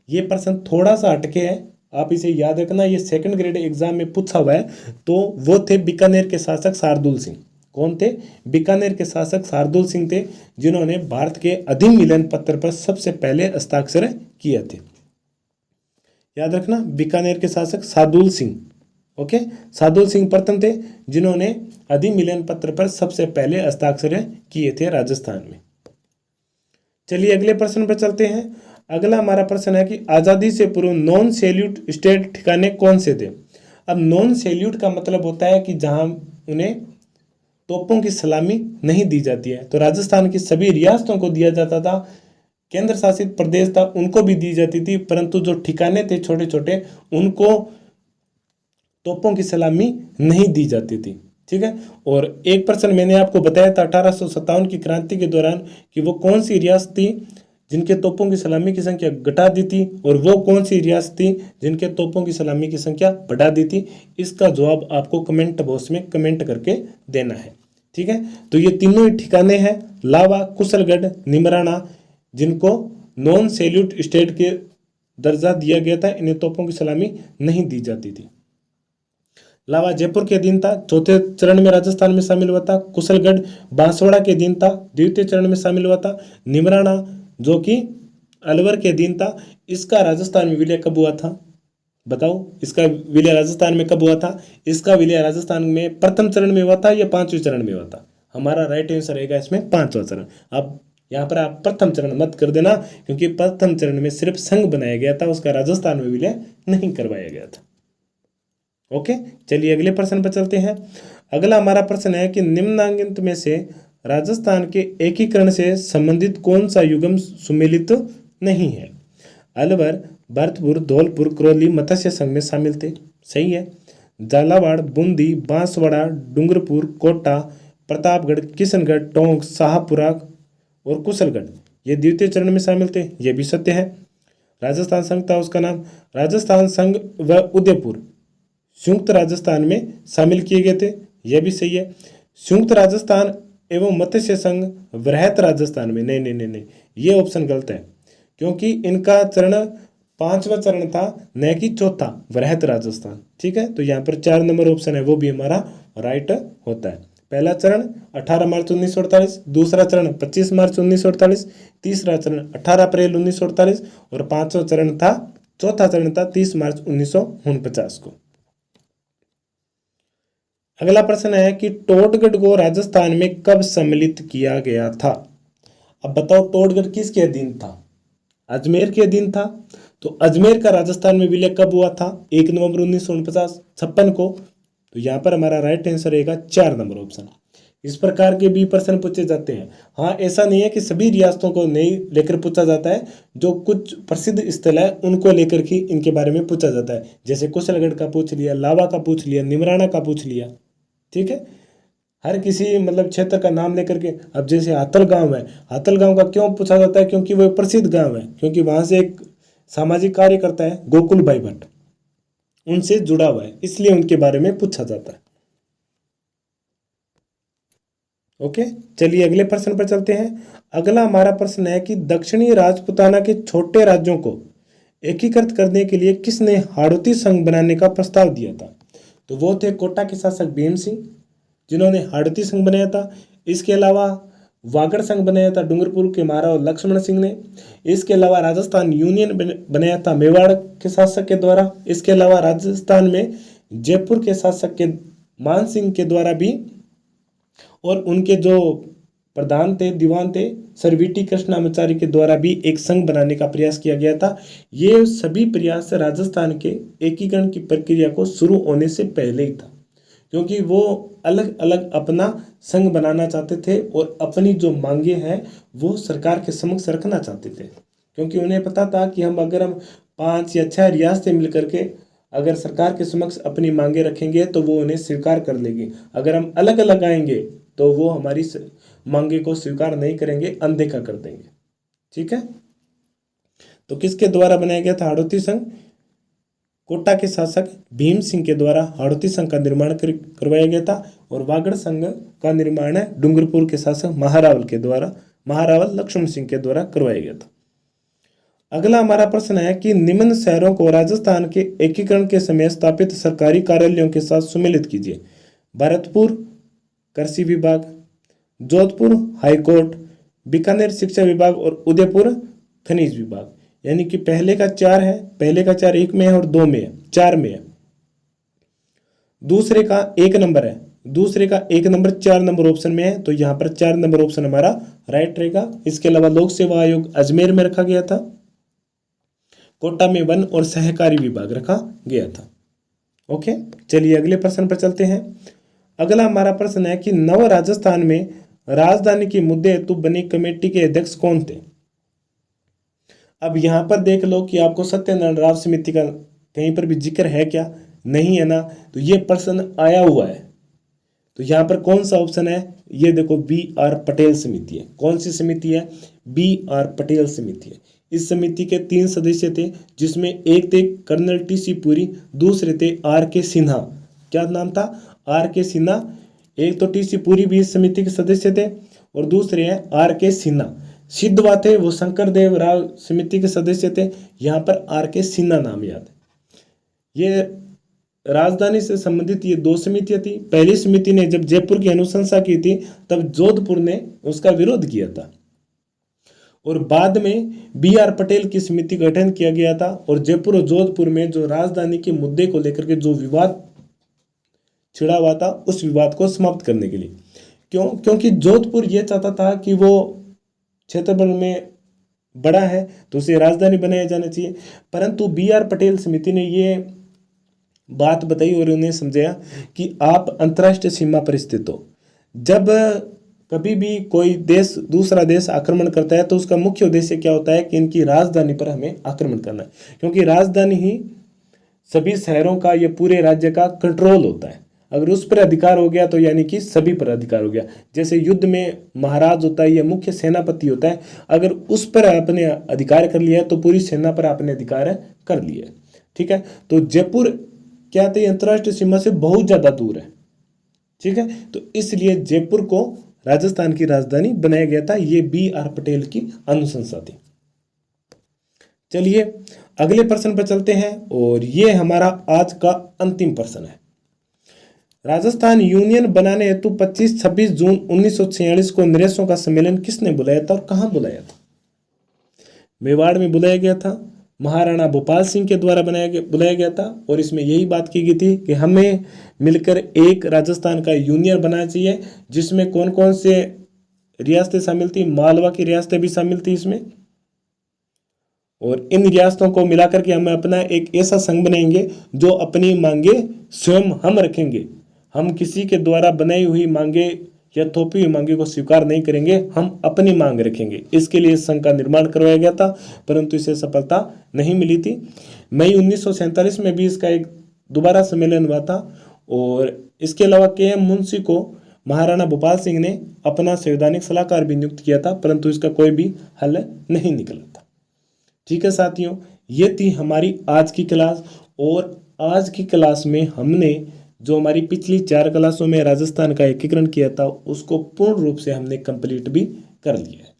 S1: ये प्रश्न थोड़ा सा हटके है, आप इसे याद रखना, ये सेकंड ग्रेड एग्जाम में पूछा हुआ है। तो वो थे बीकानेर के शासक शार्दुल सिंह। कौन थे? बीकानेर के शासक शार्दुल सिंह थे, जिन्होंने भारत के अधिमिलन पत्र पर सबसे पहले हस्ताक्षर किए थे। याद रखना, बीकानेर के शासक शार्दुल सिंह। ओके, शार्दुल सिंह प्रथम थे जिन्होंने अधिमिलन पत्र पर सबसे पहले हस्ताक्षर किए थे राजस्थान में। चलिए अगले प्रश्न पर चलते हैं। अगला हमारा प्रश्न है कि आज़ादी से पूर्व नॉन सैल्यूट स्टेट ठिकाने कौन से थे? अब नॉन सैल्यूट का मतलब होता है कि जहां उन्हें तोपों की सलामी नहीं दी जाती है। तो राजस्थान की सभी रियासतों को दिया जाता था, केंद्र शासित प्रदेश था उनको भी दी जाती थी, परंतु जो ठिकाने थे छोटे छोटे उनको तोपों की सलामी नहीं दी जाती थी। ठीक है, और एक प्रश्न मैंने आपको बताया था 1857 की क्रांति के दौरान कि वो कौन सी रियासत थी जिनके तोपों की सलामी की संख्या घटा दी थी, और वो कौन सी रियासत थी जिनके तोपों की सलामी की संख्या बढ़ा दी थी। इसका जवाब आपको कमेंट बॉक्स में कमेंट करके देना है। ठीक है, तो ये तीनों ही ठिकाने हैं, लावा, कुशलगढ़, निमराना, जिनको नॉन सैल्यूट स्टेट के दर्जा दिया गया था। इन्हें तोपों की सलामी नहीं दी जाती थी। लावा जयपुर के अधीन था, चौथे चरण में राजस्थान में शामिल हुआ था। कुशलगढ़ बांसवाड़ा के अधीन था, द्वितीय चरण में शामिल हुआ था। निमराना जो कि अलवर के अधीन था, इसका राजस्थान में विलय कब हुआ था? बताओ, इसका विलय राजस्थान में कब हुआ था? इसका विलय राजस्थान में प्रथम चरण में हुआ था या 5वें चरण में हुआ था? हमारा राइट आंसर रहेगा इसमें 5वां चरण। अब यहाँ पर आप प्रथम चरण मत कर देना, क्योंकि प्रथम चरण में सिर्फ संघ बनाया गया था, उसका राजस्थान में विलय नहीं करवाया गया था। ओके, चलिए अगले प्रश्न पर चलते हैं। अगला हमारा प्रश्न है कि निम्नांकित में से राजस्थान के एकीकरण से संबंधित कौन सा युग्म सुमेलित नहीं है? अलवर, भरतपुर, धौलपुर, करौली मत्स्य संघ में शामिल थे, सही है। झालावाड़, बूंदी, बांसवाड़ा, डूंगरपुर, कोटा, प्रतापगढ़, किशनगढ़, टोंक, शाहपुरा और कुशलगढ़ ये द्वितीय चरण में शामिल थे, ये भी सत्य है। राजस्थान संघ था उसका नाम। राजस्थान संघ व उदयपुर संयुक्त राजस्थान में शामिल किए गए थे, यह भी सही है। संयुक्त राजस्थान एवं मत्स्य संघ वृहत राजस्थान में, नहीं नहीं नहीं नहीं, ये ऑप्शन गलत है, क्योंकि इनका चरण 5वां चरण था, न कि चौथा, वृहत राजस्थान। ठीक है, तो यहाँ पर 4 नंबर ऑप्शन है वो भी हमारा राइट होता है। पहला चरण 18 मार्च 1948, दूसरा चरण 25 मार्च 1948, तीसरा चरण 18 अप्रैल 1948 और 5वां चरण था, चौथा चरण था 30 मार्च 1949 को। अगला प्रश्न है कि टोडगढ़ को राजस्थान में कब सम्मिलित किया गया था? अब बताओ, टोडगढ़ किसके अधीन था? अजमेर के अधीन था। तो अजमेर का राजस्थान में विलय कब हुआ था? 1 नवंबर 1956 को। तो यहाँ पर हमारा राइट आंसर रहेगा 4 नंबर ऑप्शन। इस प्रकार के भी प्रश्न पूछे जाते हैं। हाँ, ऐसा नहीं है कि सभी रियासतों को नहीं लेकर पूछा जाता है, जो कुछ प्रसिद्ध स्थल है उनको लेकर के इनके बारे में पूछा जाता है। जैसे कुशलगढ़ का पूछ लिया, लावा का पूछ लिया, निमराना का पूछ लिया। ठीक है, हर किसी मतलब क्षेत्र का नाम लेकर के, अब जैसे हातल गांव है, हातल गांव का क्यों पूछा जाता है? क्योंकि वो प्रसिद्ध गांव है, क्योंकि वहां से एक सामाजिक कार्य करता है गोकुल भाई भट्ट, उनसे जुड़ा हुआ है, इसलिए उनके बारे में पूछा जाता है। ओके, चलिए अगले प्रश्न पर चलते हैं। अगला हमारा प्रश्न है कि दक्षिणी राजपुताना के छोटे राज्यों को एकीकृत करने के लिए किसने हाड़ौती संघ बनाने का प्रस्ताव दिया था? तो वो थे कोटा के शासक भीम सिंह, जिन्होंने हाड़ौती संघ बनाया था। इसके अलावा वागड़ संघ बनाया था डूंगरपुर के महाराव लक्ष्मण सिंह ने। इसके अलावा राजस्थान यूनियन बनाया था मेवाड़ के शासक के द्वारा। इसके अलावा राजस्थान में जयपुर के शासक के मान सिंह के द्वारा भी, और उनके जो प्रधान थे, दीवान थे, सर वीटी कृष्णामाचारी के द्वारा भी एक संघ बनाने का प्रयास किया गया था। ये सभी प्रयास राजस्थान के एकीकरण की प्रक्रिया को शुरू होने से पहले ही था, क्योंकि वो अलग अलग अपना संघ बनाना चाहते थे और अपनी जो मांगे हैं वो सरकार के समक्ष रखना चाहते थे, क्योंकि उन्हें पता था कि अगर हम 5 या 6 रियासतें मिलकर के अगर सरकार के समक्ष अपनी मांगे रखेंगे तो वो उन्हें स्वीकार कर लेगी। अगर हम अलग अलग आएंगे तो वो हमारी मांगे को स्वीकार नहीं करेंगे, अनदेखा कर देंगे। ठीक है, तो किसके द्वारा बनाया गया था हाड़ौती संघ? कोटा के शासक भीम सिंह के द्वारा हाड़ौती संघ का निर्माण करवाया गया था। और वागड़ संघ का निर्माण डूंगरपुर के शासक महारावल लक्ष्मण सिंह के द्वारा करवाया गया था। अगला हमारा प्रश्न है कि निम्न शहरों को राजस्थान के एकीकरण के समय स्थापित सरकारी कार्यालयों के साथ सुमेलित कीजिए। भरतपुर कृषि विभाग, जोधपुर हाईकोर्ट, बीकानेर शिक्षा विभाग और उदयपुर खनिज विभाग। यानी कि पहले का 4 है, पहले का 4 1 में है और 2 में है, 4 में है। दूसरे का 1 नंबर है, दूसरे का 1 नंबर 4 नंबर ऑप्शन में है, तो यहाँ पर 4 नंबर ऑप्शन हमारा राइट रहेगा। इसके अलावा लोक सेवा आयोग अजमेर में रखा गया था। कोटा में वन और सहकारी विभाग रखा गया था। ओके, चलिए अगले प्रश्न पर चलते हैं। अगला हमारा प्रश्न है कि नव राजस्थान में राजधानी के मुद्दे हेतु बनी कमेटी के अध्यक्ष कौन थे? अब यहां पर देख लो कि आपको सत्यनारायण राव समिति का कहीं पर भी जिक्र है क्या? नहीं है ना, तो ये प्रश्न आया हुआ है। तो यहां पर कौन सा ऑप्शन है? ये देखो, BR पटेल समिति है। कौन सी समिति है? BR पटेल समिति है। इस समिति के 3 सदस्य थे, जिसमें एक थे कर्नल TC पुरी, दूसरे थे RK सिन्हा। क्या नाम था? RK सिन्हा। एक तो TC पुरी भी इस समिति के सदस्य थे और दूसरे हैं RK सिन्हा। सिद्धवा थे, वो शंकर देव राव समिति के सदस्य थे। यहाँ पर RK सिन्हा नाम याद है। ये राजधानी से संबंधित ये 2 समितियां थी। पहली समिति ने जब जयपुर की अनुशंसा की थी तब जोधपुर ने उसका विरोध किया था, और बाद में BR पटेल की समिति का गठन किया गया था। और जयपुर और जोधपुर में जो राजधानी के मुद्दे को लेकर के जो विवाद छिड़ा हुआ था, उस विवाद को समाप्त करने के लिए। क्योंकि जोधपुर ये चाहता था कि वो क्षेत्रफल में बड़ा है तो उसे राजधानी बनाया जाना चाहिए, परंतु BR पटेल समिति ने ये बात बताई और उन्हें समझाया कि आप अंतर्राष्ट्रीय सीमा पर स्थित हो। जब कभी भी कोई देश दूसरा देश आक्रमण करता है तो उसका मुख्य उद्देश्य क्या होता है कि इनकी राजधानी पर हमें आक्रमण करना है, क्योंकि राजधानी ही सभी शहरों का, ये पूरे राज्य का कंट्रोल होता है। अगर उस पर अधिकार हो गया तो यानी कि सभी पर अधिकार हो गया। जैसे युद्ध में महाराज होता है या मुख्य सेनापति होता है, अगर उस पर आपने अधिकार कर लिया है तो पूरी सेना पर आपने अधिकार कर लिया है। ठीक है, तो जयपुर क्या थे? अंतर्राष्ट्रीय सीमा से बहुत ज्यादा दूर है। ठीक है, तो इसलिए जयपुर को राजस्थान की राजधानी बनाया गया था। ये BR पटेल की अनुशंसा थी। चलिए अगले प्रश्न पर चलते हैं, और ये हमारा आज का अंतिम प्रश्न है। राजस्थान यूनियन बनाने हेतु 25-26 जून 1946 को नरेशों का सम्मेलन किसने बुलाया था और कहां बुलाया था? मेवाड़ में बुलाया गया था। महाराणा भोपाल सिंह के द्वारा बुलाया गया था, और इसमें यही बात की गई थी कि हमें मिलकर एक राजस्थान का यूनियन बनाना चाहिए, जिसमें कौन कौन से रियासतें शामिल थी? मालवा की रियासतें भी शामिल थी इसमें, और इन रियासतों को मिलाकर के हम अपना एक ऐसा संघ बनाएंगे जो अपनी मांगे स्वयं हम रखेंगे। हम किसी के द्वारा बनाई हुई मांगे या थोपी हुई मांगे को स्वीकार नहीं करेंगे, हम अपनी मांग रखेंगे। इसके लिए इस संघ का निर्माण करवाया गया था, परंतु इसे सफलता नहीं मिली थी। मई 1947 में भी इसका एक दोबारा सम्मेलन हुआ था, और इसके अलावा KM मुंशी को महाराणा भूपाल सिंह ने अपना संवैधानिक सलाहकार भी नियुक्त किया था, परंतु इसका कोई भी हल नहीं निकला था। ठीक है साथियों, ये थी हमारी आज की क्लास। और आज की क्लास में हमने जो हमारी पिछली 4 क्लासों में राजस्थान का एकीकरण किया था उसको पूर्ण रूप से हमने कंप्लीट भी कर लिया है।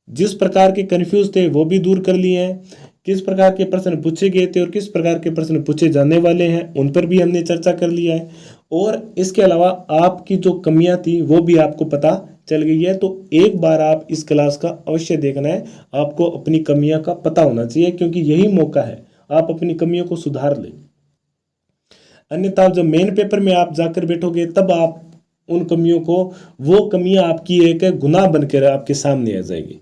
S1: जिस प्रकार के कंफ्यूज थे वो भी दूर कर लिए हैं, किस प्रकार के प्रश्न पूछे गए थे और किस प्रकार के प्रश्न पूछे जाने वाले हैं उन पर भी हमने चर्चा कर लिया है। और इसके अलावा आपकी जो कमियां थी वो भी आपको पता चल गई है। तो एक बार आप इस क्लास का अवश्य देखना है, आपको अपनी कमियां का पता होना चाहिए, क्योंकि यही मौका है आप अपनी कमियों को सुधार लें। अन्यथा जब मेन पेपर में आप जाकर बैठोगे तब आप उन कमियों को, वो कमियां आपकी एक गुनाह बनकर आपके सामने आ जाएगी।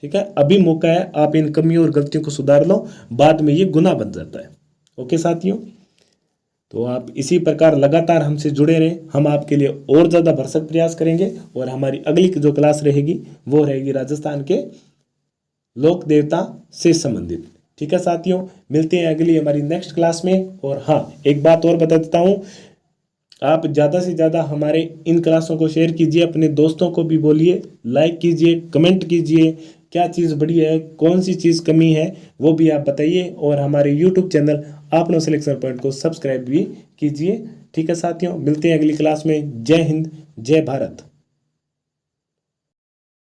S1: ठीक है, अभी मौका है, आप इन कमियों और गलतियों को सुधार लो, बाद में ये गुनाह बन जाता है। ओके साथियों, तो आप इसी प्रकार लगातार हमसे जुड़े रहें, हम आपके लिए और ज़्यादा भरसक प्रयास करेंगे। और हमारी अगली जो क्लास रहेगी वो रहेगी राजस्थान के लोक देवता से संबंधित। ठीक है साथियों, मिलते हैं अगली हमारी नेक्स्ट क्लास में। और हाँ, एक बात और बता देता हूँ, आप ज़्यादा से ज़्यादा हमारे इन क्लासों को शेयर कीजिए, अपने दोस्तों को भी बोलिए, लाइक कीजिए, कमेंट कीजिए, क्या चीज़ बढ़िया है, कौन सी चीज़ कमी है वो भी आप बताइए। और हमारे यूट्यूब चैनल आपनो सिलेक्शन पॉइंट को सब्सक्राइब भी कीजिए। ठीक है साथियों, मिलते हैं अगली क्लास में। जय हिंद, जय भारत।